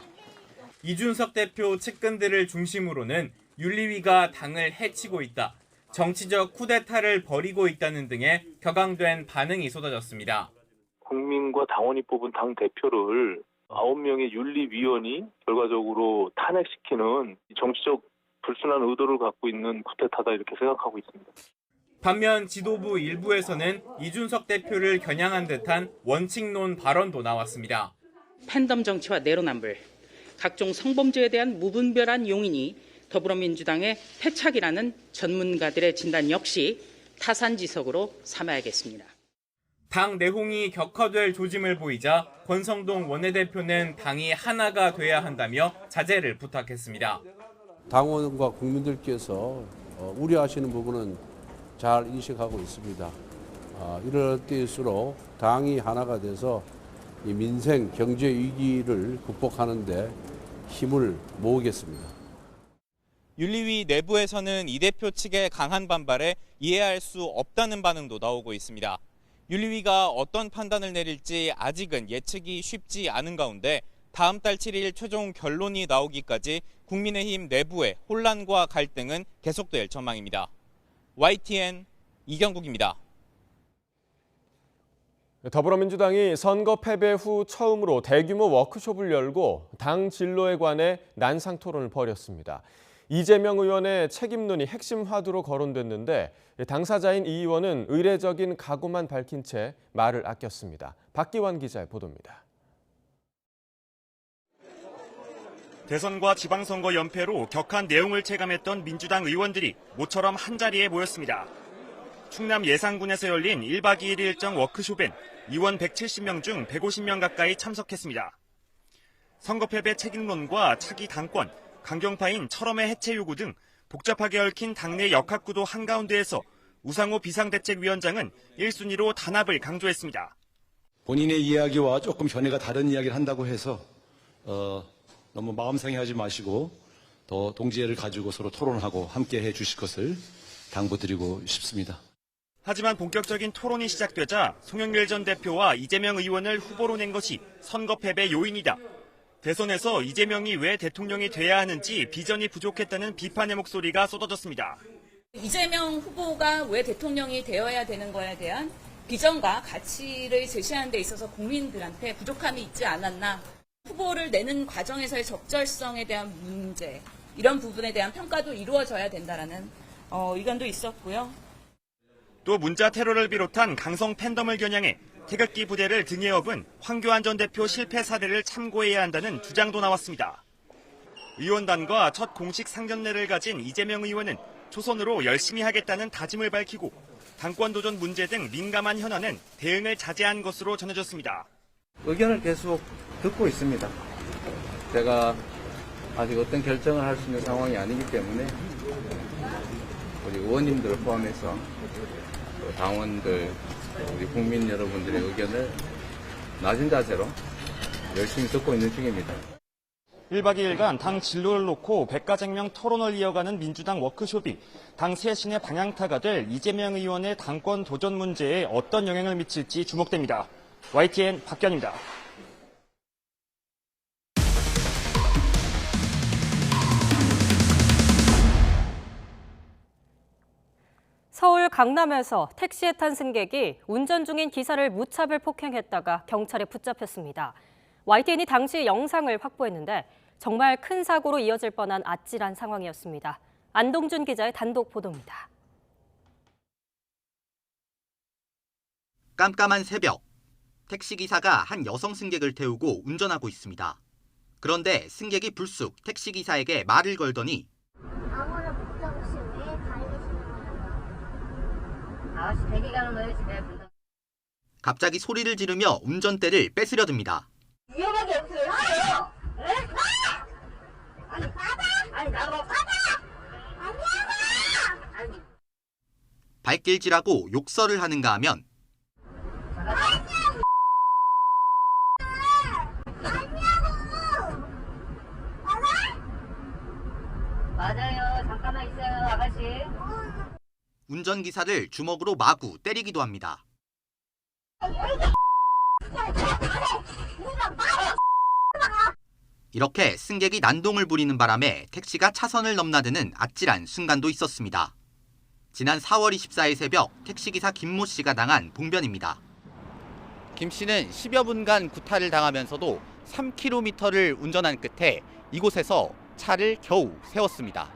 이준석 대표 측근들을 중심으로는 윤리위가 당을 해치고 있다, 정치적 쿠데타를 벌이고 있다는 등의 격앙된 반응이 쏟아졌습니다. 국민과 당원이 뽑은 당 대표를 9명의 윤리위원이 결과적으로 탄핵시키는 정치적 불순한 의도를 갖고 있는 쿠데타다 이렇게 생각하고 있습니다. 반면 지도부 일부에서는 이준석 대표를 겨냥한 듯한 원칙론 발언도 나왔습니다. 팬덤 정치와 내로남불, 각종 성범죄에 대한 무분별한 용인이 더불어민주당의 패착이라는 전문가들의 진단 역시 타산지석으로 삼아야겠습니다. 당 내홍이 격화될 조짐을 보이자 권성동 원내대표는 당이 하나가 돼야 한다며 자제를 부탁했습니다. 당원과 국민들께서 우려하시는 부분은 잘 인식하고 있습니다. 이럴 때일수록 당이 하나가 돼서 이 민생 경제 위기를 극복하는 데 힘을 모으겠습니다. 윤리위 내부에서는 이 대표 측의 강한 반발에 이해할 수 없다는 반응도 나오고 있습니다. 윤리위가 어떤 판단을 내릴지 아직은 예측이 쉽지 않은 가운데 다음 달 7일 최종 결론이 나오기까지 국민의힘 내부의 혼란과 갈등은 계속될 전망입니다. YTN 이경국입니다. 더불어민주당이 선거 패배 후 처음으로 대규모 워크숍을 열고 당 진로에 관해 난상 토론을 벌였습니다. 이재명 의원의 책임론이 핵심 화두로 거론됐는데 당사자인 이 의원은 의례적인 각오만 밝힌 채 말을 아꼈습니다. 박기환 기자의 보도입니다. 대선과 지방선거 연패로 격한 내용을 체감했던 민주당 의원들이 모처럼 한자리에 모였습니다. 충남 예산군에서 열린 1박 2일 일정 워크숍엔 의원 170명 중 150명 가까이 참석했습니다. 선거 패배 책임론과 차기 당권, 강경파인 철험의 해체 요구 등 복잡하게 얽힌 당내 역학구도 한가운데에서 우상호 비상대책위원장은 1순위로 단합을 강조했습니다. 본인의 이야기와 조금 견해가 다른 이야기를 한다고 해서 너무 마음 상해하지 마시고 더 동지애를 가지고 서로 토론하고 함께 해 주실 것을 당부드리고 싶습니다. 하지만 본격적인 토론이 시작되자 송영길 전 대표와 이재명 의원을 후보로 낸 것이 선거 패배 요인이다. 대선에서 이재명이 왜 대통령이 돼야 하는지 비전이 부족했다는 비판의 목소리가 쏟아졌습니다. 이재명 후보가 왜 대통령이 되어야 되는 거에 대한 비전과 가치를 제시하는 데 있어서 국민들한테 부족함이 있지 않았나. 후보를 내는 과정에서의 적절성에 대한 문제, 이런 부분에 대한 평가도 이루어져야 된다라는 의견도 있었고요. 또 문자 테러를 비롯한 강성 팬덤을 겨냥해 태극기 부대를 등에 업은 황교안 전 대표 실패 사례를 참고해야 한다는 주장도 나왔습니다. 의원단과 첫 공식 상견례를 가진 이재명 의원은 초선으로 열심히 하겠다는 다짐을 밝히고 당권 도전 문제 등 민감한 현안은 대응을 자제한 것으로 전해졌습니다. 의견을 계속 듣고 있습니다. 제가 아직 어떤 결정을 할 수 있는 상황이 아니기 때문에 우리 의원님들을 포함해서 당원들, 우리 국민 여러분들의 의견을 낮은 자세로 열심히 듣고 있는 중입니다. 1박 2일간 당 진로를 놓고 백가쟁명 토론을 이어가는 민주당 워크숍이 당 쇄신의 방향타가 될 이재명 의원의 당권 도전 문제에 어떤 영향을 미칠지 주목됩니다. YTN 박견입니다. 서울 강남에서 택시에 탄 승객이 운전 중인 기사를 무차별 폭행했다가 경찰에 붙잡혔습니다. YTN이 당시 영상을 확보했는데 정말 큰 사고로 이어질 뻔한 아찔한 상황이었습니다. 안동준 기자의 단독 보도입니다. 깜깜한 새벽, 택시기사가 한 여성 승객을 태우고 운전하고 있습니다. 그런데 승객이 불쑥 택시기사에게 말을 걸더니 아무나 붙잡고 씨 왜 달리시는 거예요? 아가씨 대기 가는 거예요 집에. 갑자기 소리를 지르며 운전대를 뺏으려 듭니다. 위험하게 없어요. 아요. 네? 아니 받아. 아니 나가 받아. 아니. 발길질하고 욕설을 하는가 하면 맞아요. 잠깐만 있어요, 아가씨. 운전기사를 주먹으로 마구 때리기도 합니다. 이렇게 승객이 난동을 부리는 바람에 택시가 차선을 넘나드는 아찔한 순간도 있었습니다. 지난 4월 24일 새벽 택시기사 김모 씨가 당한 봉변입니다. 김 씨는 10여 분간 구타를 당하면서도 3km를 운전한 끝에 이곳에서 차를 겨우 세웠습니다.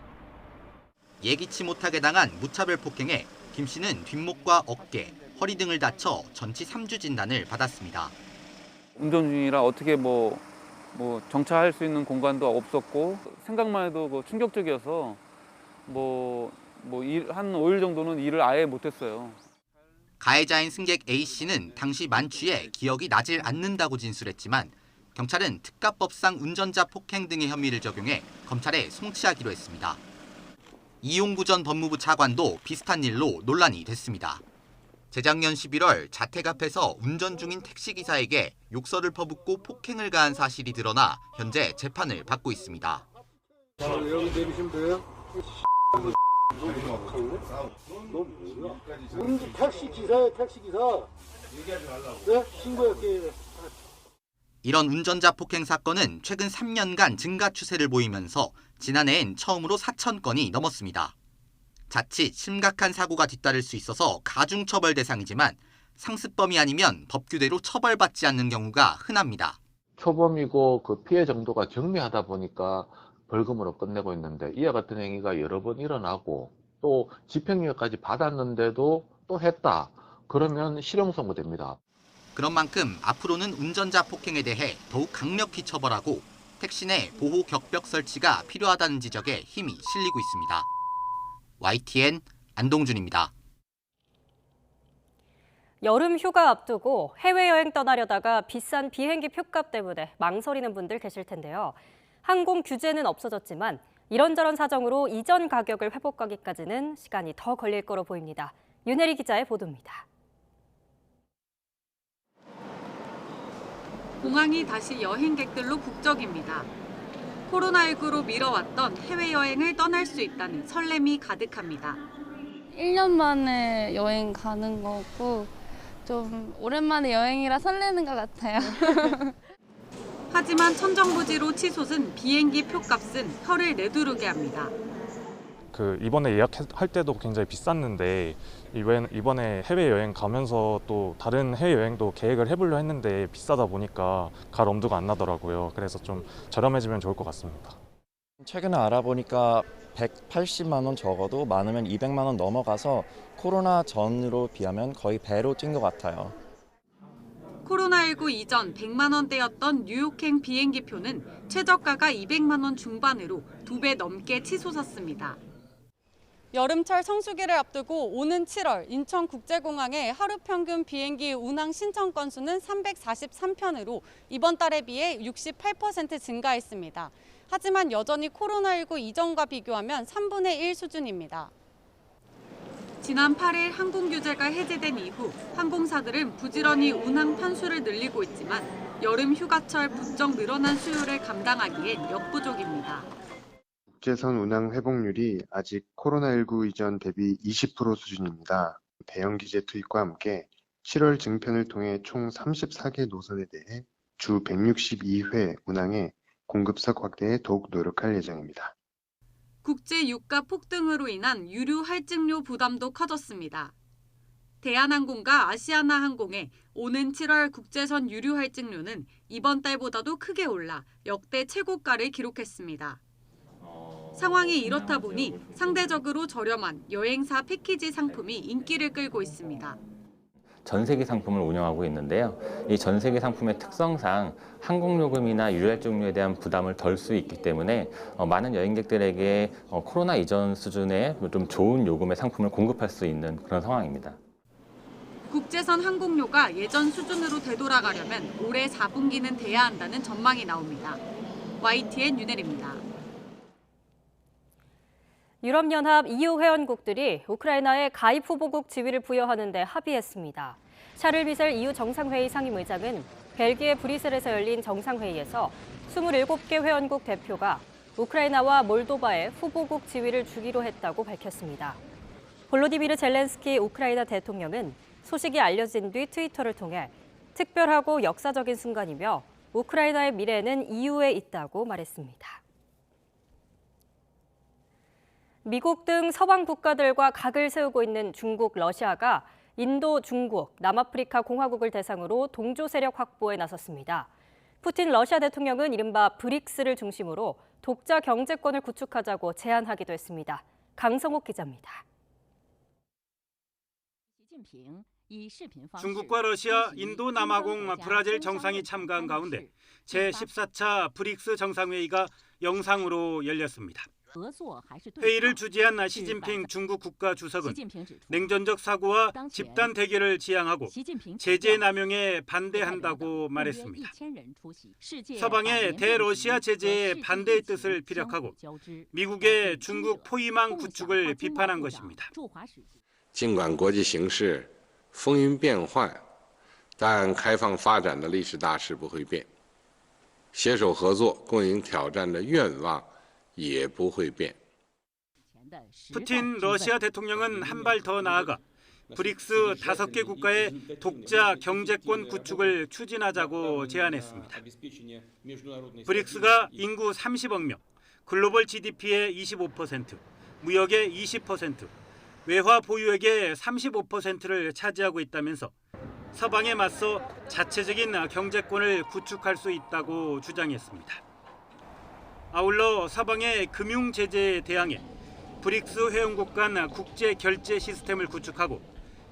예기치 못하게 당한 무차별 폭행에 김 씨는 뒷목과 어깨, 허리 등을 다쳐 전치 3주 진단을 받았습니다. 운전 중이라 어떻게 뭐 정차할 수 있는 공간도 없었고 생각만 해도 충격적이어서 한 5일 정도는 일을 아예 못했어요. 가해자인 승객 A씨는 당시 만취해 기억이 나질 않는다고 진술했지만 경찰은 특가법상 운전자 폭행 등의 혐의를 적용해 검찰에 송치하기로 했습니다. 이용구 전 법무부 차관도 비슷한 일로 논란이 됐습니다. 재작년 11월 자택 앞에서 운전 중인 택시기사에게 욕설을 퍼붓고 폭행을 가한 사실이 드러나 현재 재판을 받고 있습니다. 여기 내리시면 돼요? 너 뭐야? 우리 택시 기사야, 택시 기사. 네? 신고할게. 이런 운전자 폭행 사건은 최근 3년간 증가 추세를 보이면서 지난해엔 처음으로 4,000건이 넘었습니다. 자칫 심각한 사고가 뒤따를 수 있어서 가중처벌 대상이지만 상습범이 아니면 법규대로 처벌받지 않는 경우가 흔합니다. 초범이고 그 피해 정도가 경미하다 보니까 벌금으로 끝내고 있는데 이와 같은 행위가 여러 번 일어나고 또 집행유예까지 받았는데도 또 했다. 그러면 실형 선고됩니다. 그런 만큼 앞으로는 운전자 폭행에 대해 더욱 강력히 처벌하고 택시 내 보호 격벽 설치가 필요하다는 지적에 힘이 실리고 있습니다. YTN 안동준입니다. 여름 휴가 앞두고 해외여행 떠나려다가 비싼 비행기 표값 때문에 망설이는 분들 계실 텐데요. 항공 규제는 없어졌지만 이런저런 사정으로 이전 가격을 회복하기까지는 시간이 더 걸릴 거로 보입니다. 윤혜리 기자의 보도입니다. 공항이 다시 여행객들로 북적입니다. 코로나19로 미뤄왔던 해외여행을 떠날 수 있다는 설렘이 가득합니다. 1년 만에 여행 가는 거고 좀 오랜만에 여행이라 설레는 것 같아요. 하지만 천정부지로 치솟은 비행기 표값은 혀를 내두르게 합니다. 이번에 예약할 때도 굉장히 비쌌는데 이번에 해외여행 가면서 또 다른 해외여행도 계획을 해보려 했는데 비싸다 보니까 갈 엄두가 안 나더라고요. 그래서 좀 저렴해지면 좋을 것 같습니다. 최근에 알아보니까 180만 원 적어도 많으면 200만 원 넘어가서 코로나 전으로 비하면 거의 배로 뛴 것 같아요. 코로나19 이전 100만 원대였던 뉴욕행 비행기표는 최저가가 200만 원 중반으로 2배 넘게 치솟았습니다. 여름철 성수기를 앞두고 오는 7월 인천국제공항의 하루 평균 비행기 운항 신청 건수는 343편으로 이번 달에 비해 68% 증가했습니다. 하지만 여전히 코로나19 이전과 비교하면 3분의 1 수준입니다. 지난 8일 항공 규제가 해제된 이후 항공사들은 부지런히 운항 편수를 늘리고 있지만 여름 휴가철 부쩍 늘어난 수요를 감당하기엔 역부족입니다. 국제선 운항 회복률이 아직 코로나19 이전 대비 20% 수준입니다. 대형 기제 투입과 함께 7월 증편을 통해 총 34개 노선에 대해 주 162회 운항에 공급석 확대에 더욱 노력할 예정입니다. 국제 유가 폭등으로 인한 유류 할증료 부담도 커졌습니다. 대한항공과 아시아나항공의 오는 7월 국제선 유류 할증료는 이번 달보다도 크게 올라 역대 최고가를 기록했습니다. 상황이 이렇다 보니 상대적으로 저렴한 여행사 패키지 상품이 인기를 끌고 있습니다. 전세기 상품을 운영하고 있는데요. 이 전세기 상품의 특성상 항공요금이나 유류할증료에 대한 부담을 덜 수 있기 때문에 많은 여행객들에게 코로나 이전 수준의 좀 좋은 요금의 상품을 공급할 수 있는 그런 상황입니다. 국제선 항공료가 예전 수준으로 되돌아가려면 올해 4분기는 돼야 한다는 전망이 나옵니다. YTN 윤혜리입니다. 유럽연합 EU 회원국들이 우크라이나에 가입 후보국 지위를 부여하는 데 합의했습니다. 샤를 미셀 EU 정상회의 상임의장은 벨기에 브뤼셀에서 열린 정상회의에서 27개 회원국 대표가 우크라이나와 몰도바에 후보국 지위를 주기로 했다고 밝혔습니다. 볼로디미르 젤렌스키 우크라이나 대통령은 소식이 알려진 뒤 트위터를 통해 특별하고 역사적인 순간이며 우크라이나의 미래는 EU에 있다고 말했습니다. 미국 등 서방 국가들과 각을 세우고 있는 중국, 러시아가 인도, 중국, 남아프리카 공화국을 대상으로 동조 세력 확보에 나섰습니다. 푸틴 러시아 대통령은 이른바 브릭스를 중심으로 독자 경제권을 구축하자고 제안하기도 했습니다. 강성옥 기자입니다. 중국과 러시아, 인도, 남아공, 브라질 정상이 참가한 가운데 제14차 브릭스 정상회의가 영상으로 열렸습니다. 회의를 주재한 시진핑 중국 국가주석은 냉전적 사고와 집단 대결을 지향하고 제재 남용에 반대한다고 말했습니다. 서방의 대러시아 제재에 반대의 뜻을 피력하고 미국의 중국 포위망 구축을 비판한 것입니다. 尽管国际形势风云变幻，但开放发展的历史大势不会变，携手合作共赢挑战的愿望也不会变。 푸틴 러시아 대통령은 한 발 더 나아가 브릭스 5개 국가의 독자 경제권 구축을 추진하자고 제안했습니다. 브릭스가 인구 30억 명, 글로벌 GDP의 25%, 무역의 20%, 외화 보유액의 35%를 차지하고 있다면서 서방에 맞서 자체적인 경제권을 구축할 수 있다고 주장했습니다. 아울러 서방의 금융 제재에 대항해 브릭스 회원국 간 국제 결제 시스템을 구축하고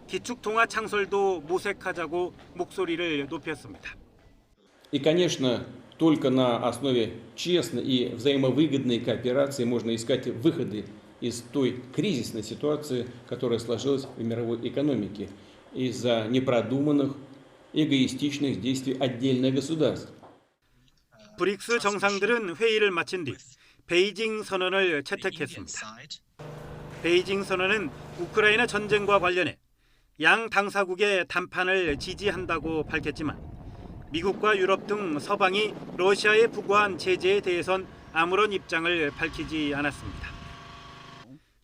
기축 통화 창설도 모색하자고 목소리를 높였습니다. И, конечно, только на основе честной и взаимовыгодной кооперации можно искать выходы из той кризисной ситуации, которая сложилась в мировой экономике из-за непродуманных, эгоистичных действий отдельных государств. 브릭스 정상들은 회의를 마친 뒤 베이징 선언을 채택했습니다. 베이징 선언은 우크라이나 전쟁과 관련해 양 당사국의 담판을 지지한다고 밝혔지만 미국과 유럽 등 서방이 러시아에 부과한 제재에 대해선 아무런 입장을 밝히지 않았습니다.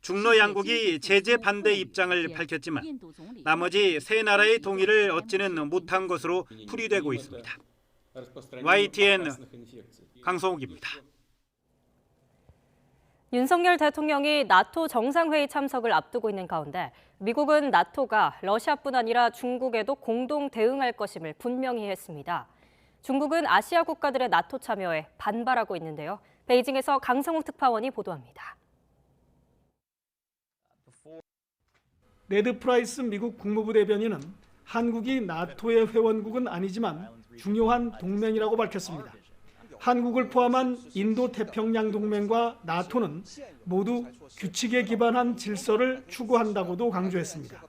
중러 양국이 제재 반대 입장을 밝혔지만 나머지 세 나라의 동의를 얻지는 못한 것으로 풀이되고 있습니다. YTN 강성욱입니다. 윤석열 대통령이 나토 정상회의 참석을 앞두고 있는 가운데 미국은 나토가 러시아뿐 아니라 중국에도 공동 대응할 것임을 분명히 했습니다. 중국은 아시아 국가들의 나토 참여에 반발하고 있는데요. 베이징에서 강성욱 특파원이 보도합니다. 네드 프라이스 미국 국무부 대변인은 한국이 나토의 회원국은 아니지만 중요한 동맹이라고 밝혔습니다. 한국을 포함한 인도태평양 동맹과 나토는 모두 규칙에 기반한 질서를 추구한다고도 강조했습니다.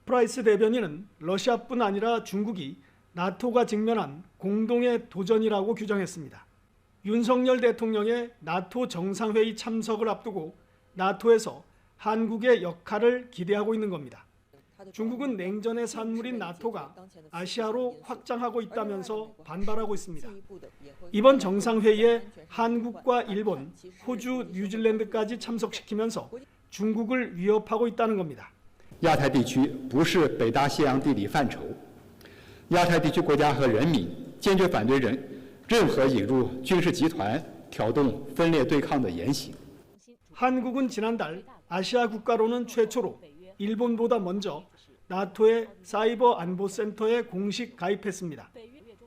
프라이스 대변인은 러시아뿐 아니라 중국이 나토가 직면한 공동의 도전이라고 규정했습니다. 윤석열 대통령의 나토 정상회의 참석을 앞두고 나토에서 한국의 역할을 기대하고 있는 겁니다. 중국은 냉전의 산물인 나토가 아시아로 확장하고 있다면서 반발하고 있습니다. 이번 정상회의에 한국과 일본, 호주, 뉴질랜드까지 참석시키면서 중국을 위협하고 있다는 겁니다. 亚太地区不是北大西洋地理范畴，亚太地区国家和人民坚决反对任何引入军事集团、挑动分裂对抗的言行。 한국은 지난달 아시아 국가로는 최초로 일본보다 먼저 나토의 사이버 안보센터에 공식 가입했습니다.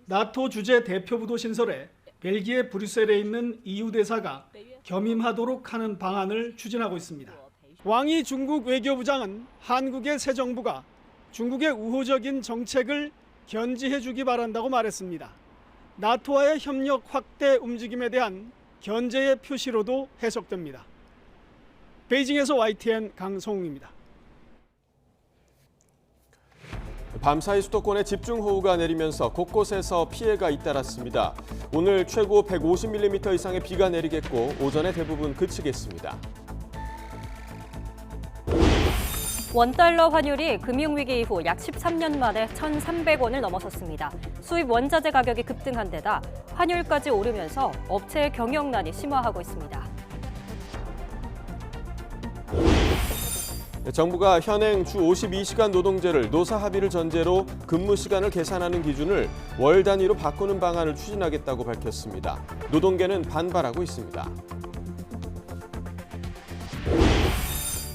나토 주재 대표부도 신설해 벨기에 브뤼셀에 있는 EU 대사가 겸임하도록 하는 방안을 추진하고 있습니다. 왕이 중국 외교부장은 한국의 새 정부가 중국의 우호적인 정책을 견지해 주기 바란다고 말했습니다. 나토와의 협력 확대 움직임에 대한 견제의 표시로도 해석됩니다. 베이징에서 YTN 강성웅입니다. 밤사이 수도권에 집중호우가 내리면서 곳곳에서 피해가 잇따랐습니다. 오늘 최고 150mm 이상의 비가 내리겠고 오전에 대부분 그치겠습니다. 원달러 환율이 금융위기 이후 약 13년 만에 1,300원을 넘어섰습니다. 수입 원자재 가격이 급등한 데다 환율까지 오르면서 업체의 경영난이 심화하고 있습니다. 정부가 현행 주 52시간 노동제를 노사 합의를 전제로 근무 시간을 계산하는 기준을 월 단위로 바꾸는 방안을 추진하겠다고 밝혔습니다. 노동계는 반발하고 있습니다.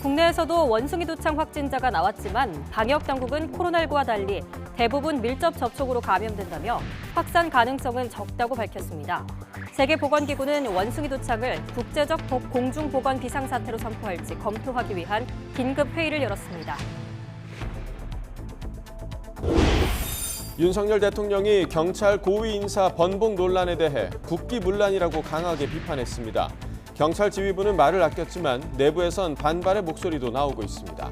국내에서도 원숭이 도창 확진자가 나왔지만 방역 당국은 코로나19와 달리 대부분 밀접 접촉으로 감염된다며 확산 가능성은 적다고 밝혔습니다. 세계보건기구는 원숭이 도창을 국제적 공중보건 비상사태로 선포할지 검토하기 위한 긴급 회의를 열었습니다. 윤석열 대통령이 경찰 고위 인사 번복 논란에 대해 국기문란이라고 강하게 비판했습니다. 경찰 지휘부는 말을 아꼈지만 내부에선 반발의 목소리도 나오고 있습니다.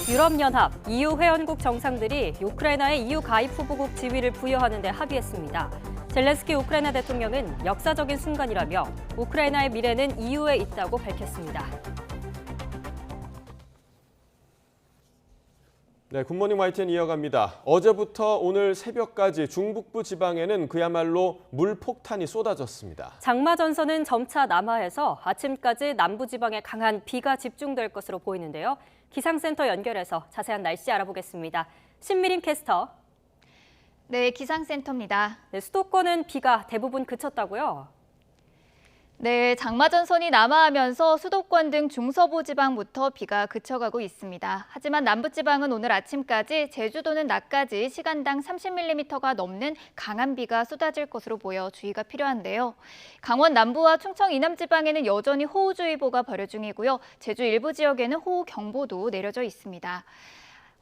유럽연합, EU 회원국 정상들이 우크라이나의 EU 가입 후보국 지위를 부여하는 데 합의했습니다. 젤렌스키 우크라이나 대통령은 역사적인 순간이라며 우크라이나의 미래는 EU에 있다고 밝혔습니다. 네, 굿모닝 YTN 이어갑니다. 어제부터 오늘 새벽까지 중북부 지방에는 그야말로 물폭탄이 쏟아졌습니다. 장마 전선은 점차 남하해서 아침까지 남부 지방에 강한 비가 집중될 것으로 보이는데요. 기상센터 연결해서 자세한 날씨 알아보겠습니다. 신미림 캐스터. 네, 기상센터입니다. 네, 수도권은 비가 대부분 그쳤다고요? 네, 장마전선이 남하하면서 수도권 등 중서부 지방부터 비가 그쳐가고 있습니다. 하지만 남부지방은 오늘 아침까지, 제주도는 낮까지 시간당 30mm가 넘는 강한 비가 쏟아질 것으로 보여 주의가 필요한데요. 강원 남부와 충청 이남 지방에는 여전히 호우주의보가 발효 중이고요. 제주 일부 지역에는 호우경보도 내려져 있습니다.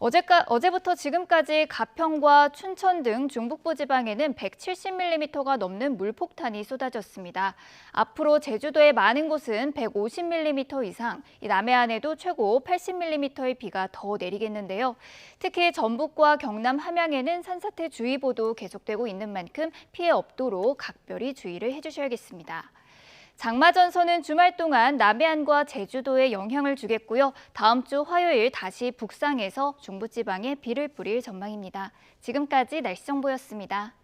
어제부터 지금까지 가평과 춘천 등 중북부 지방에는 170mm가 넘는 물폭탄이 쏟아졌습니다. 앞으로 제주도의 많은 곳은 150mm 이상, 남해안에도 최고 80mm의 비가 더 내리겠는데요. 특히 전북과 경남 함양에는 산사태주의보도 계속되고 있는 만큼 피해 없도록 각별히 주의를 해주셔야겠습니다. 장마전선은 주말 동안 남해안과 제주도에 영향을 주겠고요. 다음 주 화요일 다시 북상해서 중부지방에 비를 뿌릴 전망입니다. 지금까지 날씨 정보였습니다.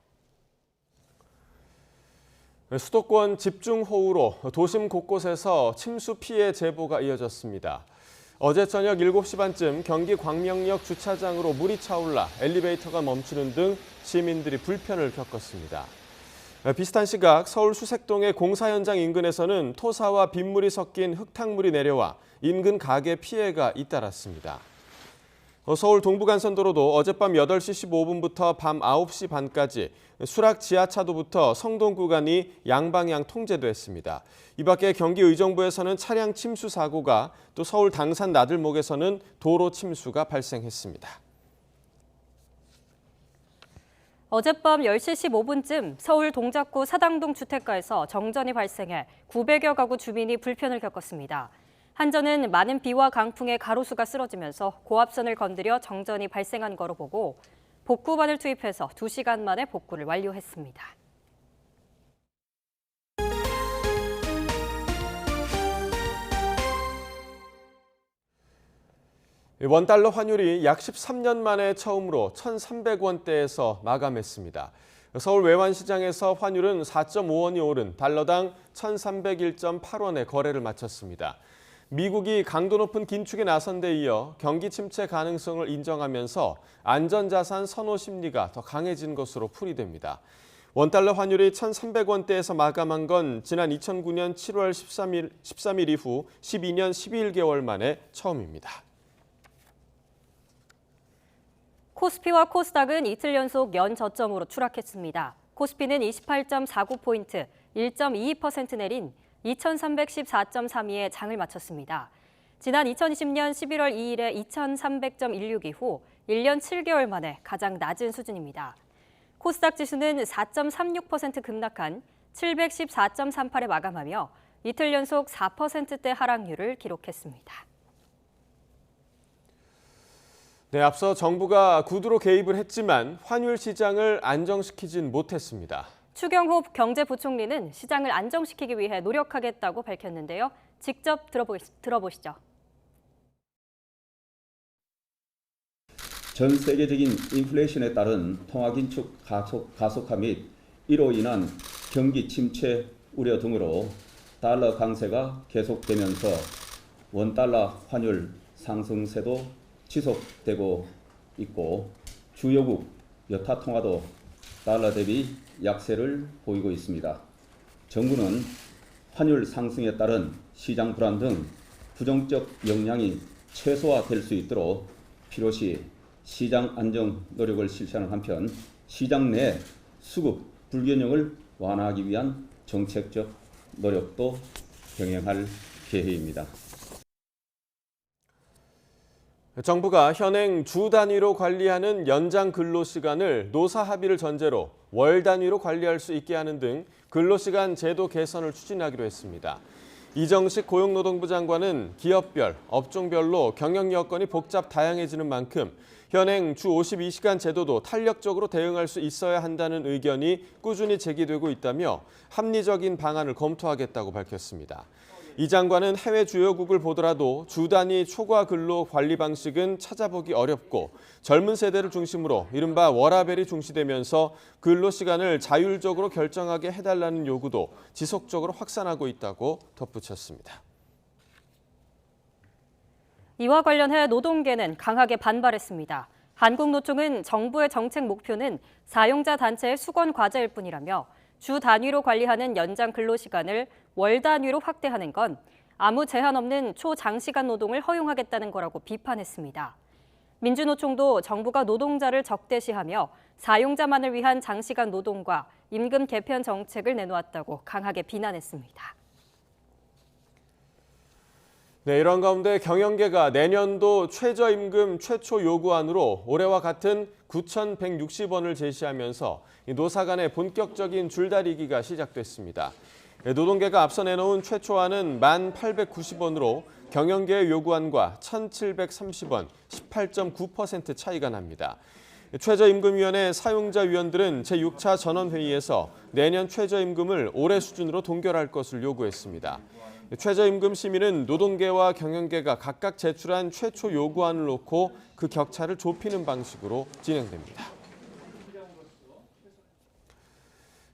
수도권 집중호우로 도심 곳곳에서 침수 피해 제보가 이어졌습니다. 어제 저녁 7시 반쯤 경기 광명역 주차장으로 물이 차올라 엘리베이터가 멈추는 등 시민들이 불편을 겪었습니다. 비슷한 시각 서울 수색동의 공사 현장 인근에서는 토사와 빗물이 섞인 흙탕물이 내려와 인근 가게 피해가 잇따랐습니다. 서울 동부간선도로도 어젯밤 8시 15분부터 밤 9시 반까지 수락 지하차도부터 성동 구간이 양방향 통제됐습니다. 이 밖에 경기 의정부에서는 차량 침수 사고가, 또 서울 당산 나들목에서는 도로 침수가 발생했습니다. 어젯밤 10시 15분쯤 서울 동작구 사당동 주택가에서 정전이 발생해 900여 가구 주민이 불편을 겪었습니다. 한전은 많은 비와 강풍에 가로수가 쓰러지면서 고압선을 건드려 정전이 발생한 거로 보고 복구반을 투입해서 2시간 만에 복구를 완료했습니다. 원달러 환율이 약 13년 만에 처음으로 1,300원대에서 마감했습니다. 서울 외환시장에서 환율은 4.5원이 오른 달러당 1,301.8원에 거래를 마쳤습니다. 미국이 강도 높은 긴축에 나선 데 이어 경기 침체 가능성을 인정하면서 안전자산 선호 심리가 더 강해진 것으로 풀이됩니다. 원달러 환율이 1,300원대에서 마감한 건 지난 2009년 7월 13일 이후 12년 11개월 만에 처음입니다. 코스피와 코스닥은 이틀 연속 연저점으로 추락했습니다. 코스피는 28.49포인트, 1.22% 내린 2,314.32에 장을 마쳤습니다. 지난 2020년 11월 2일에 2,300.16 이후 1년 7개월 만에 가장 낮은 수준입니다. 코스닥 지수는 4.36% 급락한 714.38에 마감하며 이틀 연속 4%대 하락률을 기록했습니다. 네, 앞서 정부가 구두로 개입을 했지만 환율 시장을 안정시키진 못했습니다. 추경호 경제부총리는 시장을 안정시키기 위해 노력하겠다고 밝혔는데요. 직접 들어보시죠. 전 세계적인 인플레이션에 따른 통화 긴축 가속화 및 이로 인한 경기 침체 우려 등으로 달러 강세가 계속되면서 원달러 환율 상승세도 지속되고 있고 주요국 여타 통화도 달러 대비 약세를 보이고 있습니다. 정부는 환율 상승에 따른 시장 불안 등 부정적 영향이 최소화될 수 있도록 필요시 시장 안정 노력을 실시하는 한편 시장 내 수급 불균형을 완화하기 위한 정책적 노력도 병행할 계획입니다. 정부가 현행 주 단위로 관리하는 연장 근로시간을 노사 합의를 전제로 월 단위로 관리할 수 있게 하는 등 근로시간 제도 개선을 추진하기로 했습니다. 이정식 고용노동부 장관은 기업별, 업종별로 경영 여건이 복잡 다양해지는 만큼 현행 주 52시간 제도도 탄력적으로 대응할 수 있어야 한다는 의견이 꾸준히 제기되고 있다며 합리적인 방안을 검토하겠다고 밝혔습니다. 이 장관은 해외 주요국을 보더라도 주 단위 초과 근로 관리 방식은 찾아보기 어렵고 젊은 세대를 중심으로 이른바 워라밸이 중시되면서 근로 시간을 자율적으로 결정하게 해달라는 요구도 지속적으로 확산하고 있다고 덧붙였습니다. 이와 관련해 노동계는 강하게 반발했습니다. 한국노총은 정부의 정책 목표는 사용자 단체의 수건 과제일 뿐이라며 주 단위로 관리하는 연장 근로시간을 월 단위로 확대하는 건 아무 제한 없는 초장시간 노동을 허용하겠다는 거라고 비판했습니다. 민주노총도 정부가 노동자를 적대시하며 사용자만을 위한 장시간 노동과 임금 개편 정책을 내놓았다고 강하게 비난했습니다. 네, 이런 가운데 경영계가 내년도 최저임금 최초 요구안으로 올해와 같은 9,160원을 제시하면서 노사 간의 본격적인 줄다리기가 시작됐습니다. 노동계가 앞서 내놓은 최초안은 1,890원으로 경영계의 요구안과 1,730원, 18.9% 차이가 납니다. 최저임금위원회 사용자위원들은 제6차 전원회의에서 내년 최저임금을 올해 수준으로 동결할 것을 요구했습니다. 최저임금 심의는 노동계와 경영계가 각각 제출한 최초 요구안을 놓고 그 격차를 좁히는 방식으로 진행됩니다.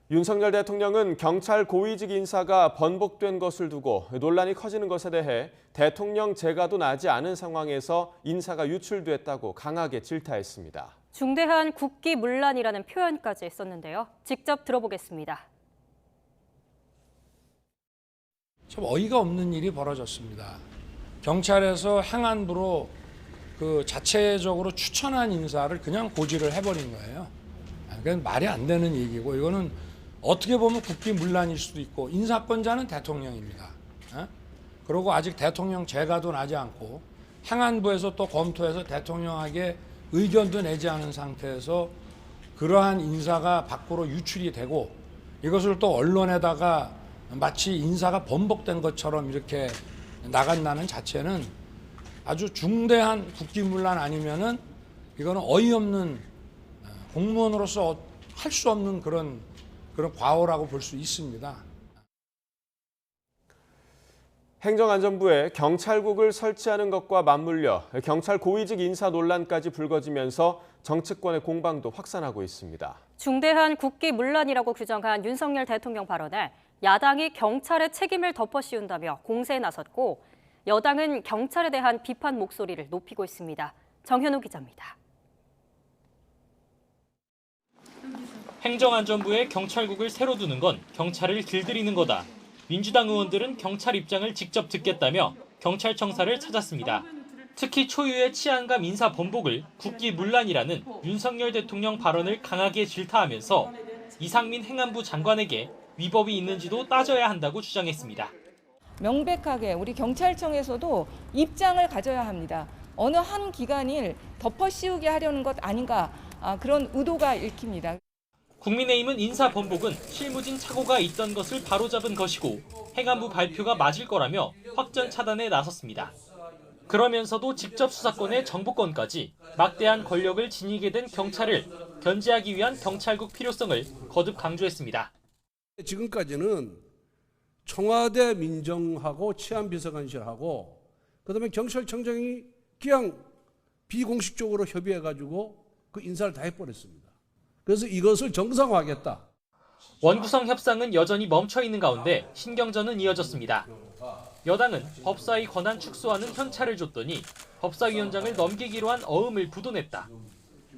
윤석열 대통령은 경찰 고위직 인사가 번복된 것을 두고 논란이 커지는 것에 대해 대통령 재가도 나지 않은 상황에서 인사가 유출됐다고 강하게 질타했습니다. 중대한 국기문란이라는 표현까지 썼는데요. 직접 들어보겠습니다. 참 어이가 없는 일이 벌어졌습니다. 경찰에서 행안부로 그 자체적으로 추천한 인사를 그냥 고지를 해버린 거예요. 그건 말이 안 되는 얘기고 이거는 어떻게 보면 국기문란일 수도 있고 인사권자는 대통령입니다. 그리고 아직 대통령 재가도 나지 않고 행안부에서 또 검토해서 대통령에게 의견도 내지 않은 상태에서 그러한 인사가 밖으로 유출이 되고 이것을 또 언론에다가 마치 인사가 번복된 것처럼 이렇게 나간다는 자체는 아주 중대한 국기문란 아니면은 이거는 어이없는 공무원으로서 할 수 없는 그런 과오라고 볼 수 있습니다. 행정안전부에 경찰국을 설치하는 것과 맞물려 경찰 고위직 인사 논란까지 불거지면서 정치권의 공방도 확산하고 있습니다. 중대한 국기문란이라고 규정한 윤석열 대통령 발언에 야당이 경찰의 책임을 덮어씌운다며 공세에 나섰고 여당은 경찰에 대한 비판 목소리를 높이고 있습니다. 정현우 기자입니다. 행정안전부에 경찰국을 새로 두는 건 경찰을 길들이는 거다. 민주당 의원들은 경찰 입장을 직접 듣겠다며 경찰청사를 찾았습니다. 특히 초유의 치안감 인사 번복을 국기문란이라는 윤석열 대통령 발언을 강하게 질타하면서 이상민 행안부 장관에게 위법이 있는지도 따져야 한다고 주장했습니다. 명백하게 우리 경찰청에서도 입장을 가져야 합니다. 어느 한 기관을 덮어씌우게 하려는 것 아닌가 그런 의도가 읽힙니다. 국민의힘은 인사 번복은 실무진 착오가 있던 것을 바로잡은 것이고 행안부 발표가 맞을 거라며 확전 차단에 나섰습니다. 그러면서도 직접 수사권의 정보권까지 막대한 권력을 지니게 된 경찰을 견제하기 위한 경찰국 필요성을 거듭 강조했습니다. 지금까지는 청와대 민정하고 치안비서관실하고 그다음에 경찰청장이 그냥 비공식적으로 협의해가지고 그 인사를 다 해버렸습니다. 그래서 이것을 정상화하겠다. 원구성 협상은 여전히 멈춰 있는 가운데 신경전은 이어졌습니다. 여당은 법사위 권한 축소하는 현찰을 줬더니 법사위원장을 넘기기로 한 어음을 부도냈다.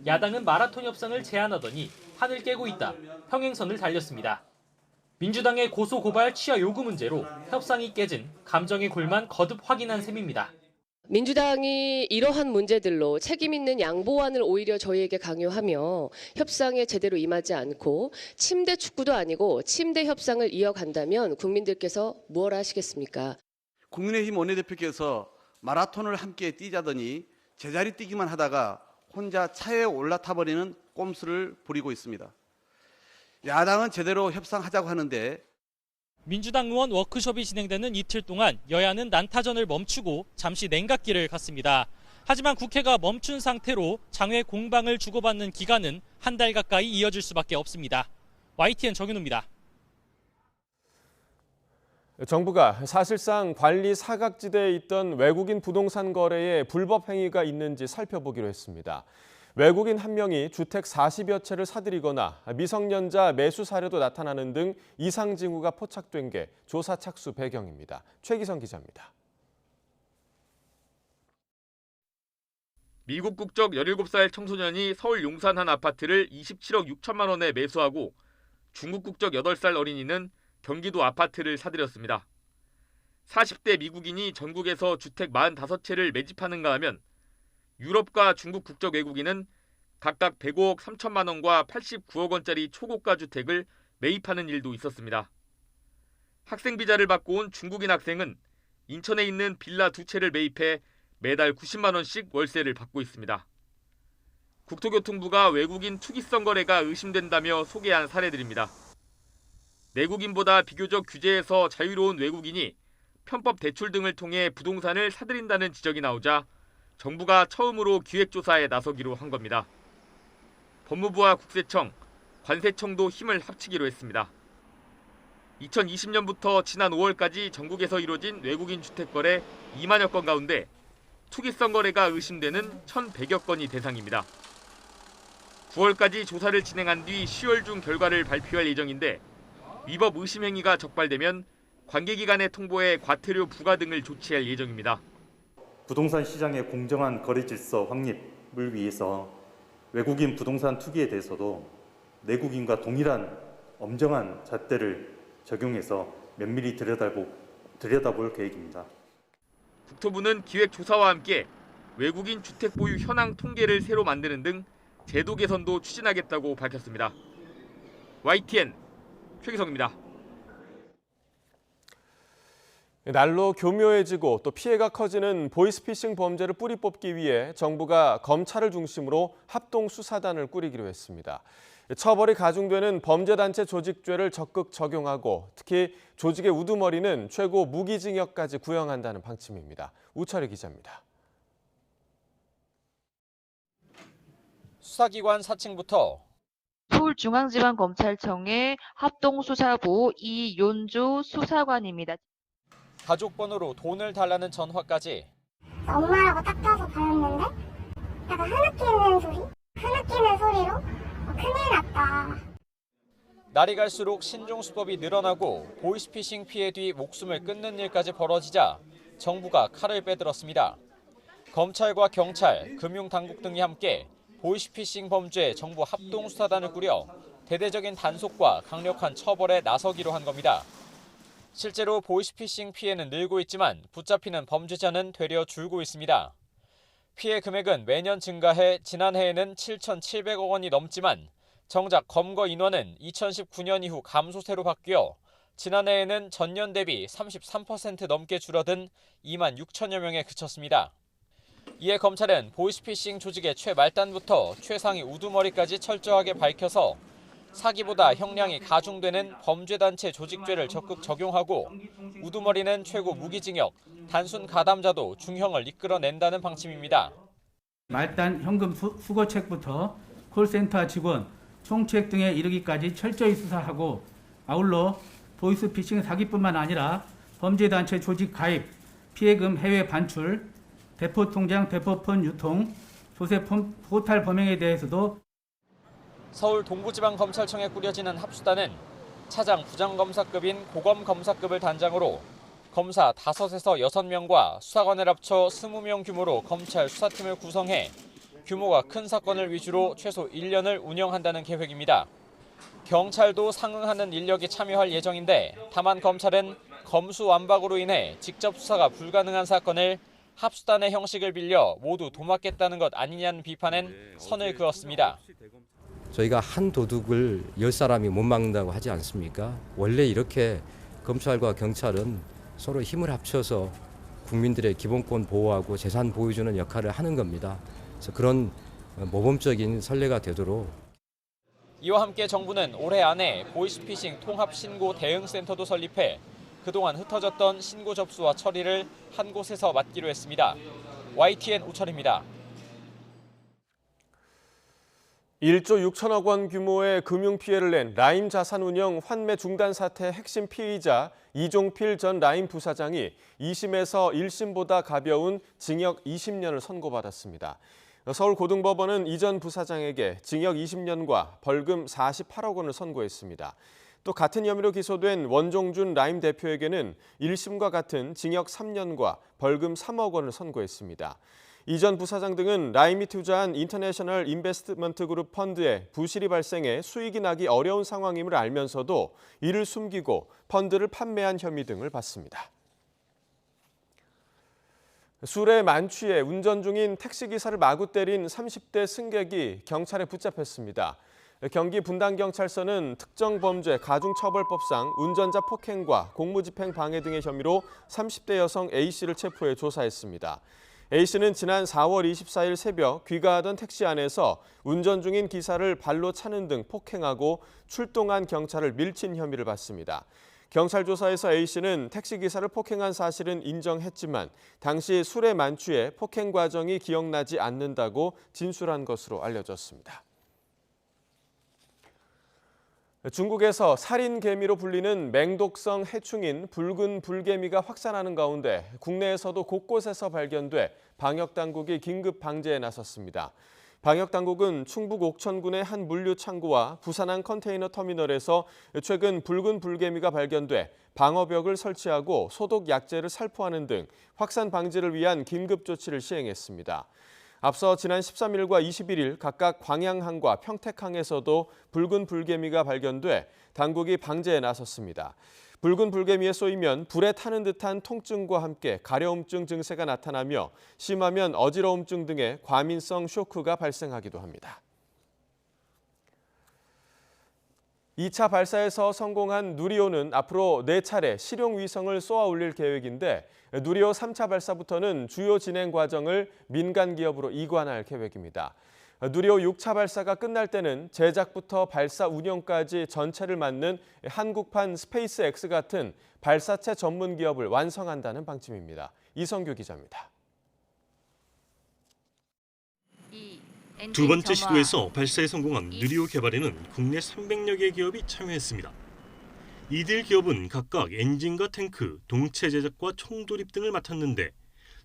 야당은 마라톤 협상을 제안하더니 판을 깨고 있다. 평행선을 달렸습니다. 민주당의 고소고발 취하 요구 문제로 협상이 깨진 감정의 골만 거듭 확인한 셈입니다. 민주당이 이러한 문제들로 책임 있는 양보안을 오히려 저희에게 강요하며 협상에 제대로 임하지 않고 침대 축구도 아니고 침대 협상을 이어간다면 국민들께서 무엇 하시겠습니까? 국민의힘 원내대표께서 마라톤을 함께 뛰자더니 제자리 뛰기만 하다가 혼자 차에 올라타버리는 꼼수를 부리고 있습니다. 야당은 제대로 협상하자고 하는데 민주당 의원 워크숍이 진행되는 이틀 동안 여야는 난타전을 멈추고 잠시 냉각기를 갖습니다. 하지만 국회가 멈춘 상태로 장외 공방을 주고받는 기간은 한 달 가까이 이어질 수밖에 없습니다. YTN 정윤우입니다. 정부가 사실상 관리 사각지대에 있던 외국인 부동산 거래에 불법 행위가 있는지 살펴보기로 했습니다. 외국인 한 명이 주택 40여 채를 사들이거나 미성년자 매수 사례도 나타나는 등 이상 징후가 포착된 게 조사 착수 배경입니다. 최기성 기자입니다. 미국 국적 17살 청소년이 서울 용산 한 아파트를 27억 6천만 원에 매수하고 중국 국적 8살 어린이는 경기도 아파트를 사들였습니다. 40대 미국인이 전국에서 주택 45채를 매집하는가 하면 유럽과 중국 국적 외국인은 각각 105억 3천만 원과 89억 원짜리 초고가 주택을 매입하는 일도 있었습니다. 학생 비자를 받고 온 중국인 학생은 인천에 있는 빌라 2채를 매입해 매달 90만 원씩 월세를 받고 있습니다. 국토교통부가 외국인 투기성 거래가 의심된다며 소개한 사례들입니다. 내국인보다 비교적 규제에서 자유로운 외국인이 편법 대출 등을 통해 부동산을 사들인다는 지적이 나오자 정부가 처음으로 기획조사에 나서기로 한 겁니다. 법무부와 국세청, 관세청도 힘을 합치기로 했습니다. 2020년부터 지난 5월까지 전국에서 이뤄진 외국인 주택 거래 2만여 건 가운데 투기성 거래가 의심되는 1,100여 건이 대상입니다. 9월까지 조사를 진행한 뒤 10월 중 결과를 발표할 예정인데 위법 의심 행위가 적발되면 관계기관에 통보해 과태료 부과 등을 조치할 예정입니다. 부동산 시장의 공정한 거래 질서 확립을 위해서 외국인 부동산 투기에 대해서도 내국인과 동일한 엄정한 잣대를 적용해서 면밀히 들여다볼 계획입니다. 국토부는 기획조사와 함께 외국인 주택 보유 현황 통계를 새로 만드는 등 제도 개선도 추진하겠다고 밝혔습니다. YTN 최기성입니다. 날로 교묘해지고 또 피해가 커지는 보이스피싱 범죄를 뿌리 뽑기 위해 정부가 검찰을 중심으로 합동수사단을 꾸리기로 했습니다. 처벌이 가중되는 범죄단체 조직죄를 적극 적용하고 특히 조직의 우두머리는 최고 무기징역까지 구형한다는 방침입니다. 우철희 기자입니다. 수사기관 사칭부터 서울중앙지방검찰청의 합동수사부 이윤주 수사관입니다. 가족번호로 돈을 달라는 전화까지 엄마라고 딱 떠서 받았는데 약간 흐느끼는 소리? 흐느끼는 소리로 큰일 났다. 날이 갈수록 신종수법이 늘어나고 보이스피싱 피해 뒤 목숨을 끊는 일까지 벌어지자 정부가 칼을 빼들었습니다. 검찰과 경찰, 금융당국 등이 함께 보이스피싱 범죄 정부 합동수사단을 꾸려 대대적인 단속과 강력한 처벌에 나서기로 한 겁니다. 실제로 보이스피싱 피해는 늘고 있지만 붙잡히는 범죄자는 되려 줄고 있습니다. 피해 금액은 매년 증가해 지난해에는 7,700억 원이 넘지만 정작 검거 인원은 2019년 이후 감소세로 바뀌어 지난해에는 전년 대비 33% 넘게 줄어든 2만 6천여 명에 그쳤습니다. 이에 검찰은 보이스피싱 조직의 최말단부터 최상위 우두머리까지 철저하게 밝혀서 사기보다 형량이 가중되는 범죄단체 조직죄를 적극 적용하고 우두머리는 최고 무기징역, 단순 가담자도 중형을 이끌어낸다는 방침입니다. 말단 현금 수거책부터 콜센터 직원, 총책 등에 이르기까지 철저히 수사하고 아울러 보이스피싱 사기뿐만 아니라 범죄단체 조직 가입, 피해금 해외 반출, 대포통장, 대포폰 유통, 조세 포탈 범행에 대해서도 서울 동부지방검찰청에 꾸려지는 합수단은 차장 부장검사급인 고검검사급을 단장으로 검사 5에서 6명과 수사관을 합쳐 20명 규모로 검찰 수사팀을 구성해 규모가 큰 사건을 위주로 최소 1년을 운영한다는 계획입니다. 경찰도 상응하는 인력이 참여할 예정인데 다만 검찰은 검수완박으로 인해 직접 수사가 불가능한 사건을 합수단의 형식을 빌려 모두 도맡겠다는 것 아니냐는 비판엔 선을 그었습니다. 저희가 한 도둑을 10사람이 못 막는다고 하지 않습니까? 원래 이렇게 검찰과 경찰은 서로 힘을 합쳐서 국민들의 기본권 보호하고 재산 보호해주는 역할을 하는 겁니다. 그래서 그런 모범적인 선례가 되도록. 이와 함께 정부는 올해 안에 보이스피싱 통합 신고 대응센터도 설립해 그동안 흩어졌던 신고 접수와 처리를 한 곳에서 맡기로 했습니다. YTN 우철입니다. 1조 6천억 원 규모의 금융 피해를 낸 라임 자산운용 환매 중단 사태 핵심 피의자 이종필 전 라임 부사장이 2심에서 1심보다 가벼운 징역 20년을 선고받았습니다. 서울고등법원은 이 전 부사장에게 징역 20년과 벌금 48억 원을 선고했습니다. 또 같은 혐의로 기소된 원종준 라임 대표에게는 1심과 같은 징역 3년과 벌금 3억 원을 선고했습니다. 이 전 부사장 등은 라임이 투자한 인터내셔널 인베스트먼트 그룹 펀드에 부실이 발생해 수익이 나기 어려운 상황임을 알면서도 이를 숨기고 펀드를 판매한 혐의 등을 받습니다. 술에 만취해 운전 중인 택시기사를 마구 때린 30대 승객이 경찰에 붙잡혔습니다. 경기 분당경찰서는 특정범죄 가중처벌법상 운전자 폭행과 공무집행 방해 등의 혐의로 30대 여성 A씨를 체포해 조사했습니다. A씨는 지난 4월 24일 새벽 귀가하던 택시 안에서 운전 중인 기사를 발로 차는 등 폭행하고 출동한 경찰을 밀친 혐의를 받습니다. 경찰 조사에서 A씨는 택시기사를 폭행한 사실은 인정했지만 당시 술에 만취해 폭행 과정이 기억나지 않는다고 진술한 것으로 알려졌습니다. 중국에서 살인개미로 불리는 맹독성 해충인 붉은 불개미가 확산하는 가운데 국내에서도 곳곳에서 발견돼 방역당국이 긴급 방제에 나섰습니다. 방역당국은 충북 옥천군의 한 물류 창고와 부산항 컨테이너 터미널에서 최근 붉은 불개미가 발견돼 방어벽을 설치하고 소독 약제를 살포하는 등 확산 방지를 위한 긴급 조치를 시행했습니다. 앞서 지난 13일과 21일 각각 광양항과 평택항에서도 붉은 불개미가 발견돼 당국이 방제에 나섰습니다. 붉은 불개미에 쏘이면 불에 타는 듯한 통증과 함께 가려움증 증세가 나타나며 심하면 어지러움증 등의 과민성 쇼크가 발생하기도 합니다. 2차 발사에서 성공한 누리호는 앞으로 4차례 실용 위성을 쏘아 올릴 계획인데 누리호 3차 발사부터는 주요 진행 과정을 민간 기업으로 이관할 계획입니다. 누리호 6차 발사가 끝날 때는 제작부터 발사 운영까지 전체를 맡는 한국판 스페이스X 같은 발사체 전문 기업을 완성한다는 방침입니다. 이성규 기자입니다. 두 번째 시도에서 발사에 성공한 누리호 개발에는 국내 300여 개 기업이 참여했습니다. 이들 기업은 각각 엔진과 탱크, 동체 제작과 총조립 등을 맡았는데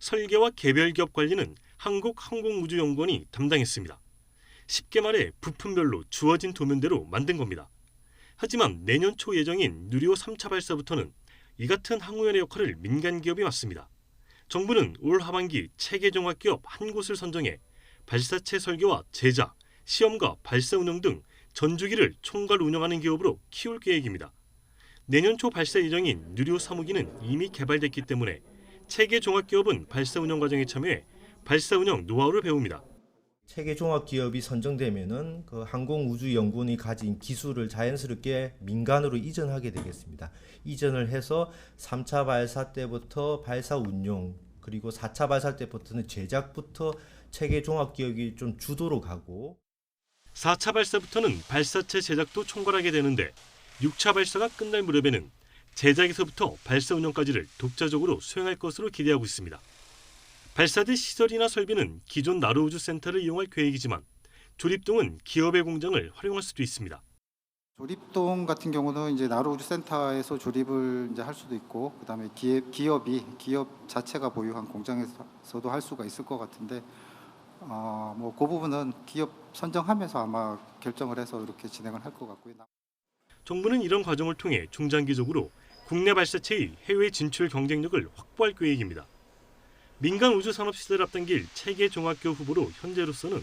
설계와 개별 기업 관리는 한국항공우주연구원이 담당했습니다. 쉽게 말해 부품별로 주어진 도면대로 만든 겁니다. 하지만 내년 초 예정인 누리호 3차 발사부터는 이 같은 항우연의 역할을 민간 기업이 맡습니다. 정부는 올 하반기 체계종합기업 한 곳을 선정해 발사체 설계와 제작, 시험과 발사 운영 등 전주기를 총괄 운영하는 기업으로 키울 계획입니다. 내년 초 발사 예정인 누리호 3호기는 이미 개발됐기 때문에 체계종합기업은 발사 운영 과정에 참여해 발사 운영 노하우를 배웁니다. 체계종합기업이 선정되면은 그 항공우주연구원이 가진 기술을 자연스럽게 민간으로 이전하게 되겠습니다. 이전을 해서 3차 발사 때부터 발사 운용, 그리고 4차 발사 때부터는 제작부터 체계종합기업이 좀 주도로 가고 4차 발사부터는 발사체 제작도 총괄하게 되는데 6차 발사가 끝날 무렵에는 제작에서부터 발사 운영까지를 독자적으로 수행할 것으로 기대하고 있습니다. 발사대 시설이나 설비는 기존 나로우주센터를 이용할 계획이지만 조립동은 기업의 공장을 활용할 수도 있습니다. 조립동 같은 경우는 이제 나로우주센터에서 조립을 이제 할 수도 있고, 그다음에 기업 자체가 보유한 공장에서도 할 수가 있을 것 같은데, 뭐 그 부분은 기업 선정하면서 아마 결정을 해서 이렇게 진행을 할 것 같고요. 정부는 이런 과정을 통해 중장기적으로 국내 발사체의 해외 진출 경쟁력을 확보할 계획입니다. 민간 우주산업 시대를 앞당길 체계종합기업 후보로 현재로서는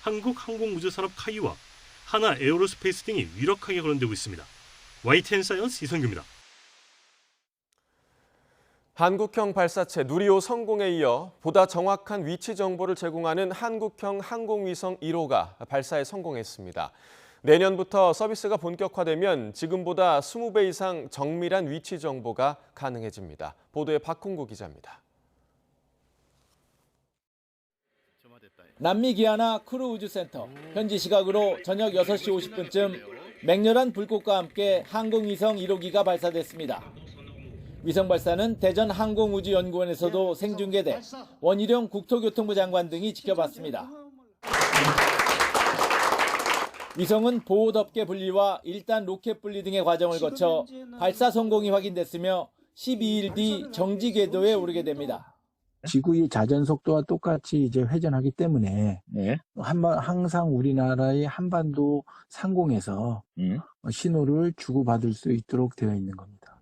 한국항공우주산업 카이와 하나 에어로스페이스 등이 유력하게 거론되고 있습니다. YTN 사이언스 이성규입니다. 한국형 발사체 누리호 성공에 이어 보다 정확한 위치 정보를 제공하는 한국형 항공위성 1호가 발사에 성공했습니다. 내년부터 서비스가 본격화되면 지금보다 20배 이상 정밀한 위치 정보가 가능해집니다. 보도에 박홍구 기자입니다. 남미 기아나 크루 우주센터, 현지 시각으로 저녁 6시 50분쯤 맹렬한 불꽃과 함께 항공위성 1호기가 발사됐습니다. 위성 발사는 대전 항공우주연구원에서도 생중계돼 원희룡 국토교통부 장관 등이 지켜봤습니다. 위성은 보호덮개 분리와 1단 로켓 분리 등의 과정을 거쳐 발사 성공이 확인됐으며 12일 뒤 정지 궤도에 오르게 됩니다. 지구의 자전 속도와 똑같이 이제 회전하기 때문에 항상 우리나라의 한반도 상공에서 신호를 주고받을 수 있도록 되어 있는 겁니다.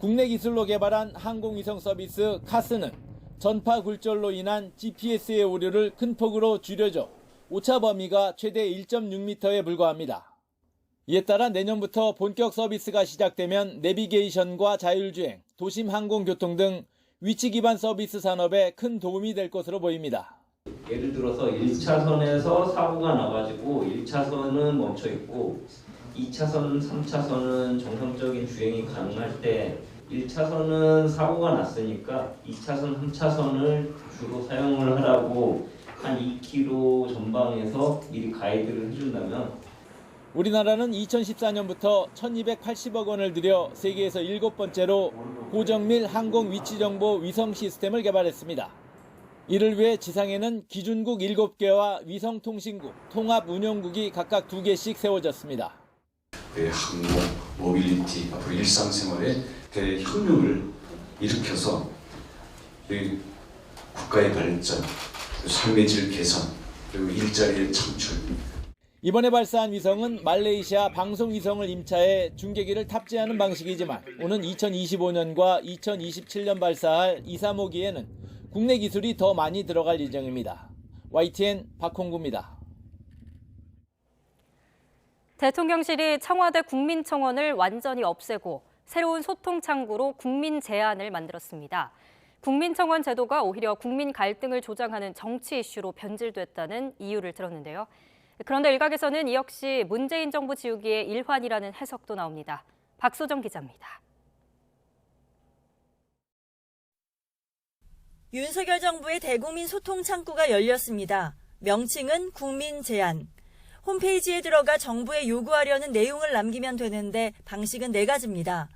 국내 기술로 개발한 항공위성 서비스 카스는 전파 굴절로 인한 GPS의 오류를 큰 폭으로 줄여줘 오차 범위가 최대 1.6m에 불과합니다. 이에 따라 내년부터 본격 서비스가 시작되면 내비게이션과 자율주행, 도심 항공교통 등 위치 기반 서비스 산업에 큰 도움이 될 것으로 보입니다. 예를 들어서 1차선에서 사고가 나가지고 1차선은 멈춰 있고 2차선, 3차선은 정상적인 주행이 가능할 때 1차선은 사고가 났으니까 2차선, 3차선을 주로 사용을 하라고 한 2km 전방에서 미리 가이드를 해준다면 우리나라는 2014년부터 1,280억 원을 들여 세계에서 7번째로 고정밀 항공 위치 정보 위성 시스템을 개발했습니다. 이를 위해 지상에는 기준국 7개와 위성통신국, 통합운영국이 각각 2개씩 세워졌습니다. 항공, 모빌리티, 앞으로 일상생활에 대혁명을 일으켜서 국가의 발전, 삶의 질 개선, 그리고 일자리의 창출. 이번에 발사한 위성은 말레이시아 방송위성을 임차해 중계기를 탑재하는 방식이지만 오는 2025년과 2027년 발사할 2, 3호기에는 국내 기술이 더 많이 들어갈 예정입니다. YTN 박홍구입니다. 대통령실이 청와대 국민청원을 완전히 없애고 새로운 소통 창구로 국민제안을 만들었습니다. 국민청원 제도가 오히려 국민 갈등을 조장하는 정치 이슈로 변질됐다는 이유를 들었는데요. 그런데 일각에서는 이 역시 문재인 정부 지우기의 일환이라는 해석도 나옵니다. 박소정 기자입니다. 윤석열 정부의 대국민 소통 창구가 열렸습니다. 명칭은 국민제안. 홈페이지에 들어가 정부에 요구하려는 내용을 남기면 되는데 방식은 4가지입니다.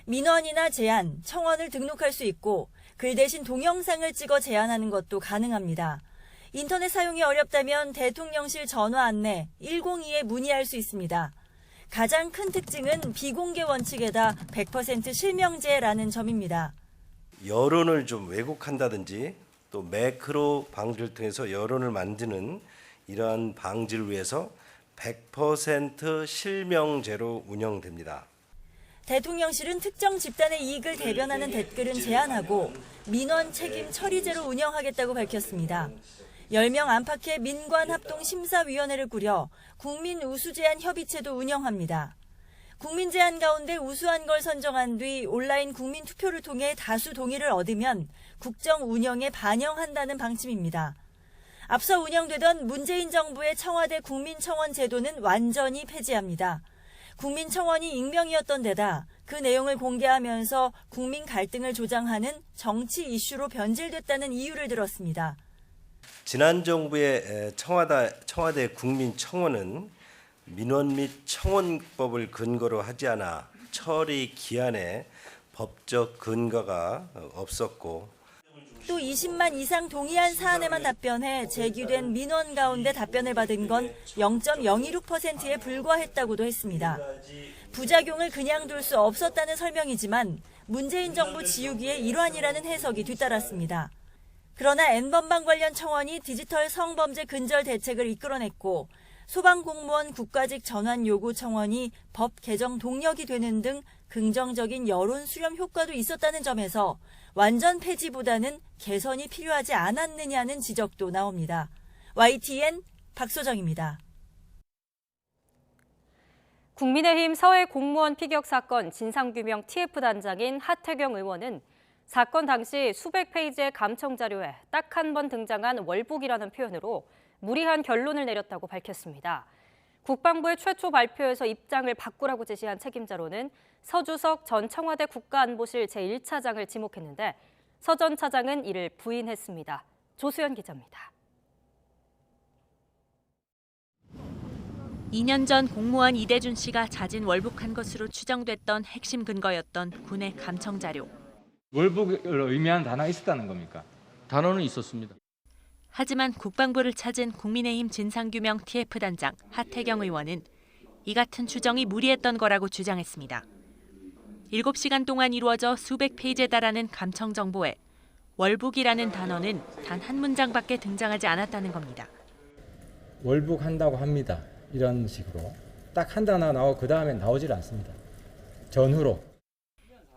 민원이나 제안, 청원을 등록할 수 있고 글 대신 동영상을 찍어 제안하는 것도 가능합니다. 인터넷 사용이 어렵다면 대통령실 전화 안내 102에 문의할 수 있습니다. 가장 큰 특징은 비공개 원칙에다 100% 실명제라는 점입니다. 여론을 좀 왜곡한다든지 또 매크로 방지를 통해서 여론을 만드는 이러한 방지를 위해서 100% 실명제로 운영됩니다. 대통령실은 특정 집단의 이익을 대변하는 댓글은 제한하고 민원 책임 처리제로 운영하겠다고 밝혔습니다. 10명 안팎의 민관합동심사위원회를 꾸려 국민우수제안협의체도 운영합니다. 국민제안 가운데 우수한 걸 선정한 뒤 온라인 국민투표를 통해 다수 동의를 얻으면 국정 운영에 반영한다는 방침입니다. 앞서 운영되던 문재인 정부의 청와대 국민청원 제도는 완전히 폐지합니다. 국민청원이 익명이었던 데다 그 내용을 공개하면서 국민 갈등을 조장하는 정치 이슈로 변질됐다는 이유를 들었습니다. 지난 정부의 청와대 국민청원은 민원 및 청원법을 근거로 하지 않아 처리 기한에 법적 근거가 없었고 또 20만 이상 동의한 사안에만 답변해 제기된 민원 가운데 답변을 받은 건 0.026%에 불과했다고도 했습니다. 부작용을 그냥 둘 수 없었다는 설명이지만 문재인 정부 지우기의 일환이라는 해석이 뒤따랐습니다. 그러나 N번방 관련 청원이 디지털 성범죄 근절 대책을 이끌어냈고 소방공무원 국가직 전환 요구 청원이 법 개정 동력이 되는 등 긍정적인 여론 수렴 효과도 있었다는 점에서 완전 폐지보다는 개선이 필요하지 않았느냐는 지적도 나옵니다. YTN 박소정입니다. 국민의힘 서해 공무원 피격 사건 진상규명 TF단장인 하태경 의원은 사건 당시 수백 페이지의 감청 자료에 딱 한 번 등장한 월북이라는 표현으로 무리한 결론을 내렸다고 밝혔습니다. 국방부의 최초 발표에서 입장을 바꾸라고 제시한 책임자로는 서주석 전 청와대 국가안보실 제1차장을 지목했는데 서 전 차장은 이를 부인했습니다. 조수연 기자입니다. 2년 전 공무원 이대준 씨가 자진 월북한 것으로 추정됐던 핵심 근거였던 군의 감청 자료. 월북을 의미하는 단어가 있었다는 겁니까? 단어는 있었습니다. 하지만 국방부를 찾은 국민의힘 진상규명 TF단장 하태경 의원은 이 같은 추정이 무리했던 거라고 주장했습니다. 7시간 동안 이루어져 수백 페이지에 달하는 감청 정보에 월북이라는 단어는 단 한 문장밖에 등장하지 않았다는 겁니다. 월북한다고 합니다. 이런 식으로 딱 한 단어가 나오고 그 다음에 나오질 않습니다. 전후로.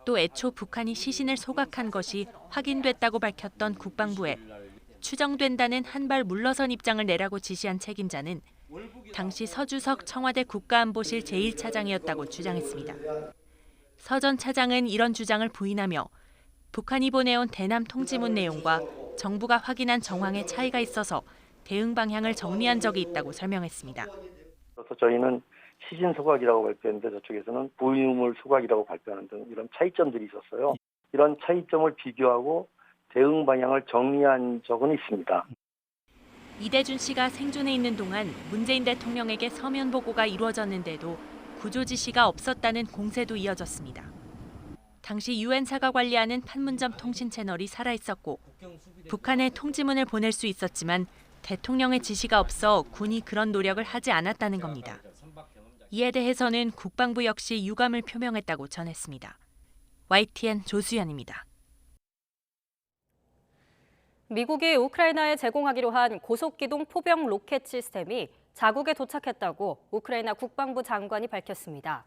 또 애초 북한이 시신을 소각한 것이 확인됐다고 밝혔던 국방부에 추정된다는 한 발 물러선 입장을 내라고 지시한 책임자는 당시 서주석 청와대 국가안보실 제1차장이었다고 주장했습니다. 서 전 차장은 이런 주장을 부인하며 북한이 보내온 대남 통지문 내용과 정부가 확인한 정황에 차이가 있어서 대응 방향을 정리한 적이 있다고 설명했습니다. 그래서 저희는 시신 소각이라고 발표했는데 저쪽에서는 부유물 소각이라고 발표하는 등 이런 차이점들이 있었어요. 이런 차이점을 비교하고 대응 방향을 정리한 적은 있습니다. 이대준 씨가 생존해 있는 동안 문재인 대통령에게 서면 보고가 이루어졌는데도 구조 지시가 없었다는 공세도 이어졌습니다. 당시 유엔사가 관리하는 판문점 통신 채널이 살아있었고 북한에 통지문을 보낼 수 있었지만 대통령의 지시가 없어 군이 그런 노력을 하지 않았다는 겁니다. 이에 대해서는 국방부 역시 유감을 표명했다고 전했습니다. YTN 조수연입니다. 미국이 우크라이나에 제공하기로 한 고속기동 포병 로켓 시스템이 자국에 도착했다고 우크라이나 국방부 장관이 밝혔습니다.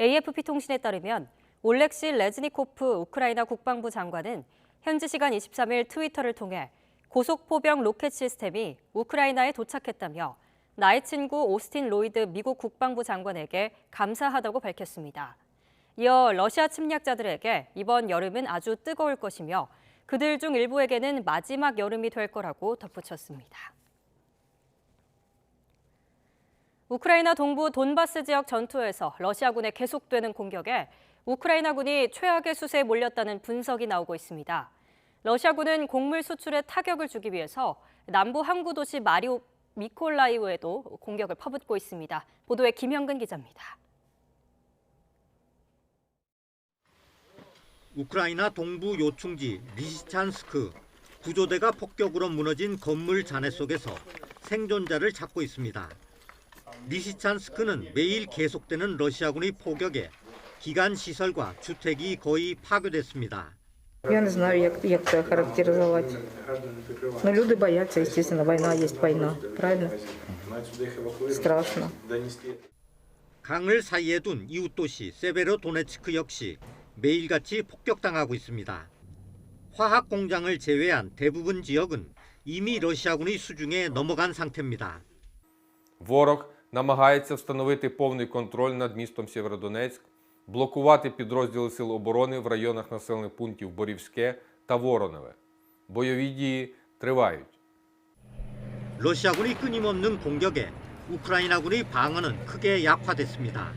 AFP 통신에 따르면 올렉시 레즈니코프 우크라이나 국방부 장관은 현지 시간 23일 트위터를 통해 고속포병 로켓 시스템이 우크라이나에 도착했다며 나의 친구 오스틴 로이드 미국 국방부 장관에게 감사하다고 밝혔습니다. 이어 러시아 침략자들에게 이번 여름은 아주 뜨거울 것이며 그들 중 일부에게는 마지막 여름이 될 거라고 덧붙였습니다. 우크라이나 동부 돈바스 지역 전투에서 러시아군의 계속되는 공격에 우크라이나군이 최악의 수세에 몰렸다는 분석이 나오고 있습니다. 러시아군은 곡물 수출에 타격을 주기 위해서 남부 항구 도시 미콜라이우에도 공격을 퍼붓고 있습니다. 보도에 김현근 기자입니다. 우크라이나 동부 요충지 리시찬스크 구조대가 폭격으로 무너진 건물 잔해 속에서 생존자를 찾고 있습니다. 리시찬스크는 매일 계속되는 러시아군의 포격에 기간 시설과 주택이 거의 파괴됐습니다. Я не знаю, як це характеризувати. Ну, люди бояться, естественно, війна є війна, правильно? Страшно. 강을 사이에 둔 이웃 도시 세베로도네츠크 역시 매일같이 폭격당하고 있습니다. 화학 공장을 제외한 대부분 지역은 이미 러시아군의 수중에 넘어간 상태입니다. Ворог намагається встановити повний контроль над містом Сєвєродонецьк, блокувати підрозділи Сил оборони в районах населених пунктів Борівське та Вороневе. Бойові дії тривають. 러시아군이 끊임없는 공격에 우크라이나군의 방어는 크게 약화됐습니다.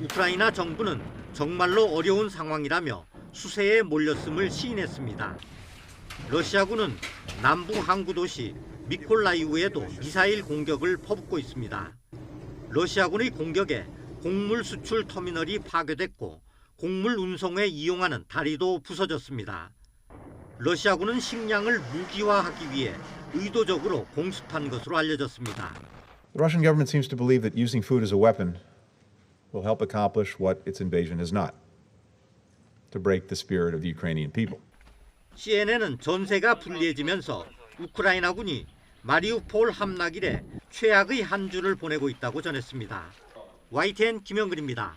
우크라이나 정부는 정말로 어려운 상황이라며 수세에 몰렸음을 시인했습니다. 러시아군은 남부 항구 도시 미콜라이우에도 미사일 공격을 퍼붓고 있습니다. 러시아군의 공격에 곡물 수출 터미널이 파괴됐고 곡물 운송에 이용하는 다리도 부서졌습니다. 러시아군은 식량을 무기화하기 위해 의도적으로 공습한 것으로 알려졌습니다. The Russian government seems to believe that using food as a weapon will help accomplish what its invasion has not, to break the spirit of the Ukrainian people. CNN은 전세가 불리해지면서 우크라이나군이 마리우폴 함락일에 최악의 한 주를 보내고 있다고 전했습니다. YTN 김영근입니다.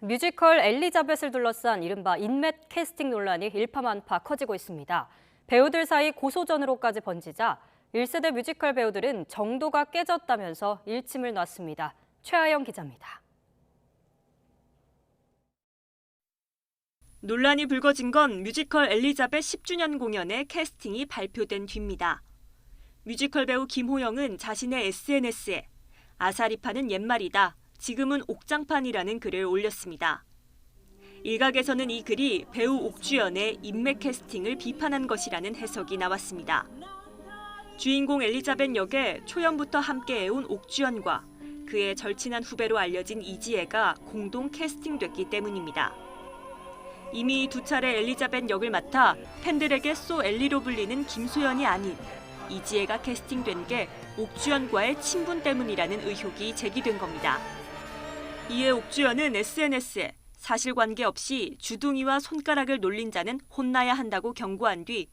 뮤지컬 엘리자벳을 둘러싼 이른바 인맥 캐스팅 논란이 일파만파 커지고 있습니다. 배우들 사이 고소전으로까지 번지자 1세대 뮤지컬 배우들은 정도가 깨졌다면서 일침을 놨습니다. 최하영 기자입니다. 논란이 불거진 건 뮤지컬 엘리자벳 10주년 공연의 캐스팅이 발표된 뒤입니다. 뮤지컬 배우 김호영은 자신의 SNS에 아사리파는 옛말이다. 지금은 옥장판이라는 글을 올렸습니다. 일각에서는 이 글이 배우 옥주연의 인맥 캐스팅을 비판한 것이라는 해석이 나왔습니다. 주인공 엘리자벳 역에 초연부터 함께 해온 옥주연과 그의 절친한 후배로 알려진 이지혜가 공동 캐스팅됐기 때문입니다. 이미 2차례 엘리자벳 역을 맡아 팬들에게 소 엘리로 불리는 김소연이 아닌 이지혜가 캐스팅된 게 옥주연과의 친분 때문이라는 의혹이 제기된 겁니다. 이에 옥주연은 SNS에 사실관계 없이 주둥이와 손가락을 놀린 자는 혼나야 한다고 경고한 뒤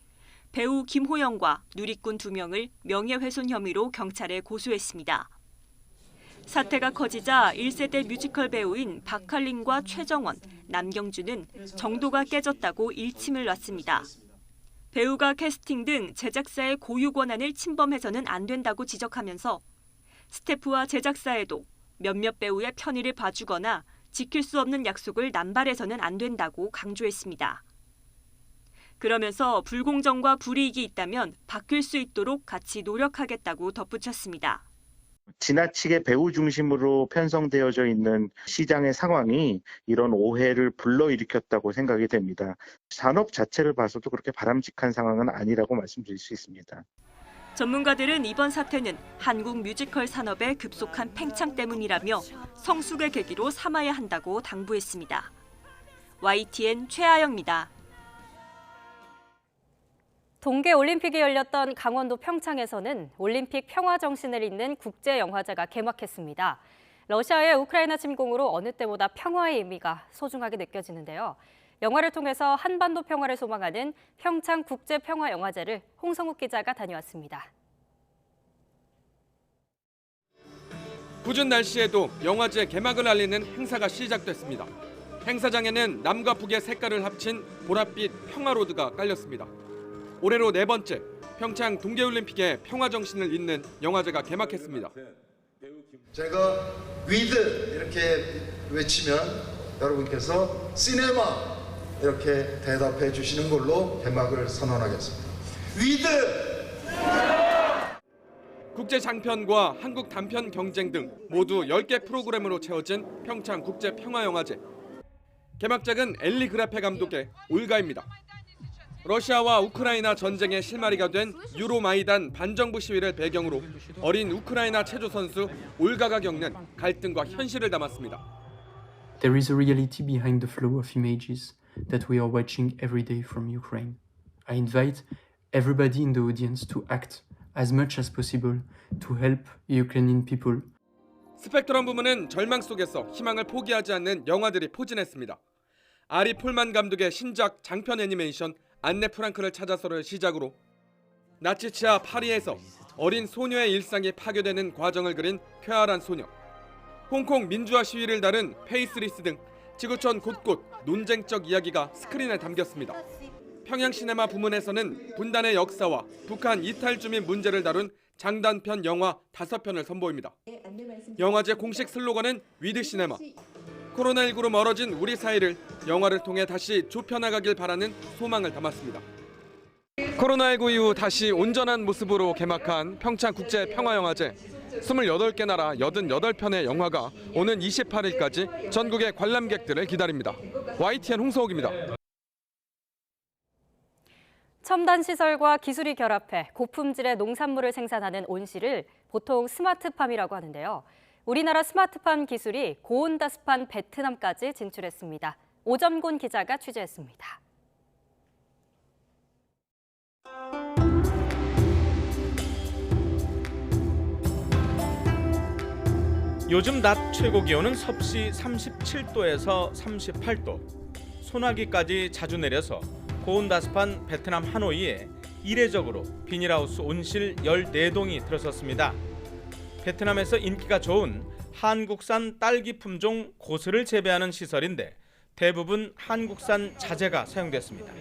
배우 김호영과 누리꾼 2명을 명예훼손 혐의로 경찰에 고소했습니다. 사태가 커지자 1세대 뮤지컬 배우인 박할린과 최정원, 남경주는 정도가 깨졌다고 일침을 놨습니다. 배우가 캐스팅 등 제작사의 고유 권한을 침범해서는 안 된다고 지적하면서 스태프와 제작사에도 몇몇 배우의 편의를 봐주거나 지킬 수 없는 약속을 남발해서는 안 된다고 강조했습니다. 그러면서 불공정과 불이익이 있다면 바뀔 수 있도록 같이 노력하겠다고 덧붙였습니다. 지나치게 배우 중심으로 편성되어져 있는 시장의 상황이 이런 오해를 불러일으켰다고 생각이 됩니다. 산업 자체를 봐서도 그렇게 바람직한 상황은 아니라고 말씀드릴 수 있습니다. 전문가들은 이번 사태는 한국 뮤지컬 산업의 급속한 팽창 때문이라며 성숙의 계기로 삼아야 한다고 당부했습니다. YTN 최아영입니다. 동계올림픽이 열렸던 강원도 평창에서는 올림픽 평화 정신을 잇는 국제영화제가 개막했습니다. 러시아의 우크라이나 침공으로 어느 때보다 평화의 의미가 소중하게 느껴지는데요. 영화를 통해서 한반도 평화를 소망하는 평창국제평화영화제를 홍성욱 기자가 다녀왔습니다. 궂은 날씨에도 영화제 개막을 알리는 행사가 시작됐습니다. 행사장에는 남과 북의 색깔을 합친 보랏빛 평화로드가 깔렸습니다. 올해로 4번째 평창 동계올림픽의 평화 정신을 잇는 영화제가 개막했습니다. 제가 위드 이렇게 외치면 여러분께서 시네마 이렇게 대답해 주시는 걸로 개막을 선언하겠습니다. 위드! 국제 장편과 한국 단편 경쟁 등 모두 10개 프로그램으로 채워진 평창 국제 평화영화제. 개막작은 엘리 그라페 감독의 올가입니다. 러시아와 우크라이나 전쟁의 실마리가 된 유로마이단 반정부 시위를 배경으로 어린 우크라이나 체조 선수 올가가 겪는 갈등과 현실을 담았습니다. There is a reality behind the flow of images that we are watching every day from Ukraine. I invite everybody in the audience to act as much as possible to help Ukrainian people. 스펙트럼 부문은 절망 속에서 희망을 포기하지 않는 영화들이 포진했습니다. 아리 폴만 감독의 신작 장편 애니메이션 안네 프랑크를 찾아서를 시작으로 나치치아 파리에서 어린 소녀의 일상이 파괴되는 과정을 그린 쾌활한 소녀, 홍콩 민주화 시위를 다룬 페이스리스 등 지구촌 곳곳 논쟁적 이야기가 스크린에 담겼습니다. 평양 시네마 부문에서는 분단의 역사와 북한 이탈 주민 문제를 다룬 장단편 영화 5편을 선보입니다. 영화제 공식 슬로건은 위드 시네마. 코로나19로 멀어진 우리 사이를 영화를 통해 다시 좁혀나가길 바라는 소망을 담았습니다. 코로나19 이후 다시 온전한 모습으로 개막한 평창국제평화영화제. 28개 나라 88편의 영화가 오는 28일까지 전국의 관람객들을 기다립니다. YTN 홍서욱입니다. 첨단 시설과 기술이 결합해 고품질의 농산물을 생산하는 온실을 보통 스마트팜이라고 하는데요. 우리나라 스마트팜 기술이 고온다습한 베트남까지 진출했습니다. 오점곤 기자가 취재했습니다. 요즘 낮 최고 기온은 섭씨 37도에서 38도. 소나기까지 자주 내려서 고온다습한 베트남 하노이에 이례적으로 비닐하우스 온실 14동이 들어섰습니다. 베트남에서 인기가 좋은 한국산 딸기 품종 고스를 재배하는 시설인데 대부분 한국산 자재가 사용됐습니다.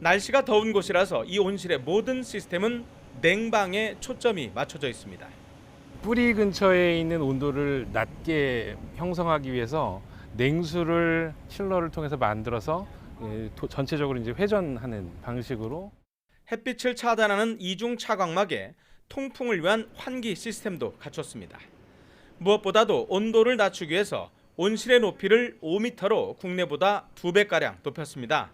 날씨가 더운 곳이라서 이 온실의 모든 시스템은 냉방에 초점이 맞춰져 있습니다. 뿌리 근처에 있는 온도를 낮게 형성하기 위해서 냉수를 칠러를 통해서 만들어서 전체적으로 이제 회전하는 방식으로 햇빛을 차단하는 이중 차광막에 통풍을 위한 환기 시스템도 갖췄습니다. 무엇보다도 온도를 낮추기 위해서 온실의 높이를 5m로 국내보다 2배가량 높였습니다.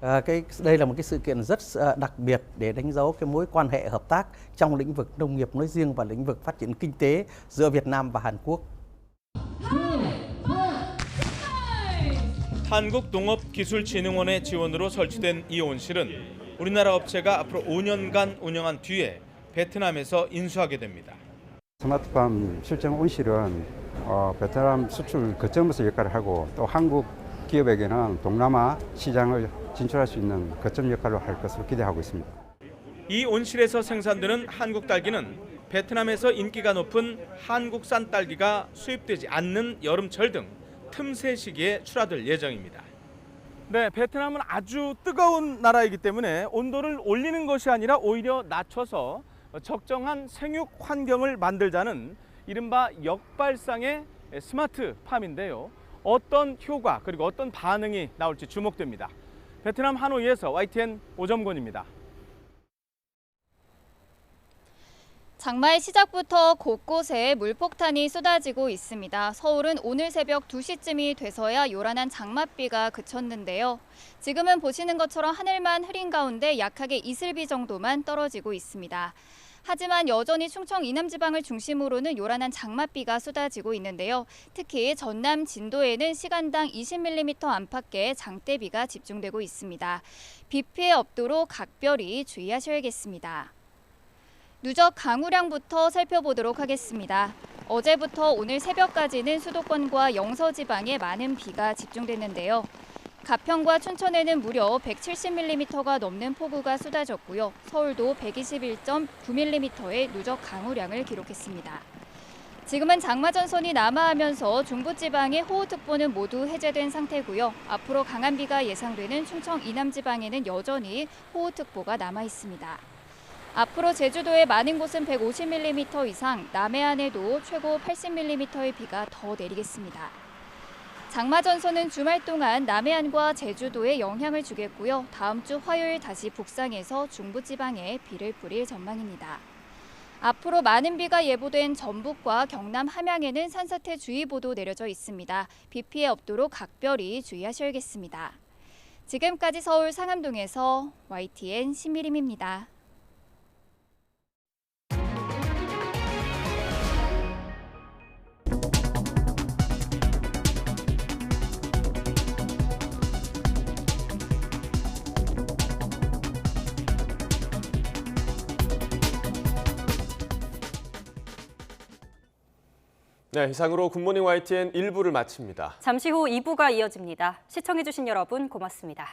Đây là một cái sự kiện rất đặc biệt để đánh dấu cái mối quan hệ hợp tác trong lĩnh vực nông nghiệp nói riêng và lĩnh vực phát triển kinh tế giữa Việt Nam và Hàn Quốc. 한국농업기술진흥원의 지원으로 설치된 이 온실은 우리나라 업체가 앞으로 5년간 운영한 뒤에 베트남에서 인수하게 됩니다. 스마트팜 실증 온실은 베트남 수출 거점에서 역할을 하고 또 한국 기업에게는 동남아 시장을 진출할 수 있는 거점 역할을 할 것으로 기대하고 있습니다. 이 온실에서 생산되는 한국 딸기는 베트남에서 인기가 높은 한국산 딸기가 수입되지 않는 여름철 등 틈새 시기에 출하될 예정입니다. 네, 베트남은 아주 뜨거운 나라이기 때문에 온도를 올리는 것이 아니라 오히려 낮춰서 적정한 생육 환경을 만들자는 이른바 역발상의 스마트팜인데요. 어떤 효과 그리고 어떤 반응이 나올지 주목됩니다. 베트남 하노이에서 YTN 오점곤입니다. 장마의 시작부터 곳곳에 물폭탄이 쏟아지고 있습니다. 서울은 오늘 새벽 2시쯤이 돼서야 요란한 장맛비가 그쳤는데요. 지금은 보시는 것처럼 하늘만 흐린 가운데 약하게 이슬비 정도만 떨어지고 있습니다. 하지만 여전히 충청 이남지방을 중심으로는 요란한 장맛비가 쏟아지고 있는데요. 특히 전남 진도에는 시간당 20mm 안팎의 장대비가 집중되고 있습니다. 비 피해 없도록 각별히 주의하셔야겠습니다. 누적 강우량부터 살펴보도록 하겠습니다. 어제부터 오늘 새벽까지는 수도권과 영서 지방에 많은 비가 집중됐는데요. 가평과 춘천에는 무려 170mm가 넘는 폭우가 쏟아졌고요. 서울도 121.9mm의 누적 강우량을 기록했습니다. 지금은 장마전선이 남하하면서 중부지방의 호우특보는 모두 해제된 상태고요. 앞으로 강한 비가 예상되는 충청 이남지방에는 여전히 호우특보가 남아 있습니다. 앞으로 제주도의 많은 곳은 150mm 이상, 남해안에도 최고 80mm의 비가 더 내리겠습니다. 장마전선은 주말 동안 남해안과 제주도에 영향을 주겠고요. 다음 주 화요일 다시 북상해서 중부지방에 비를 뿌릴 전망입니다. 앞으로 많은 비가 예보된 전북과 경남 함양에는 산사태주의보도 내려져 있습니다. 비 피해 없도록 각별히 주의하셔야겠습니다. 지금까지 서울 상암동에서 YTN 신미림입니다. 네, 이상으로 굿모닝 YTN 1부를 마칩니다. 잠시 후 2부가 이어집니다. 시청해주신 여러분 고맙습니다.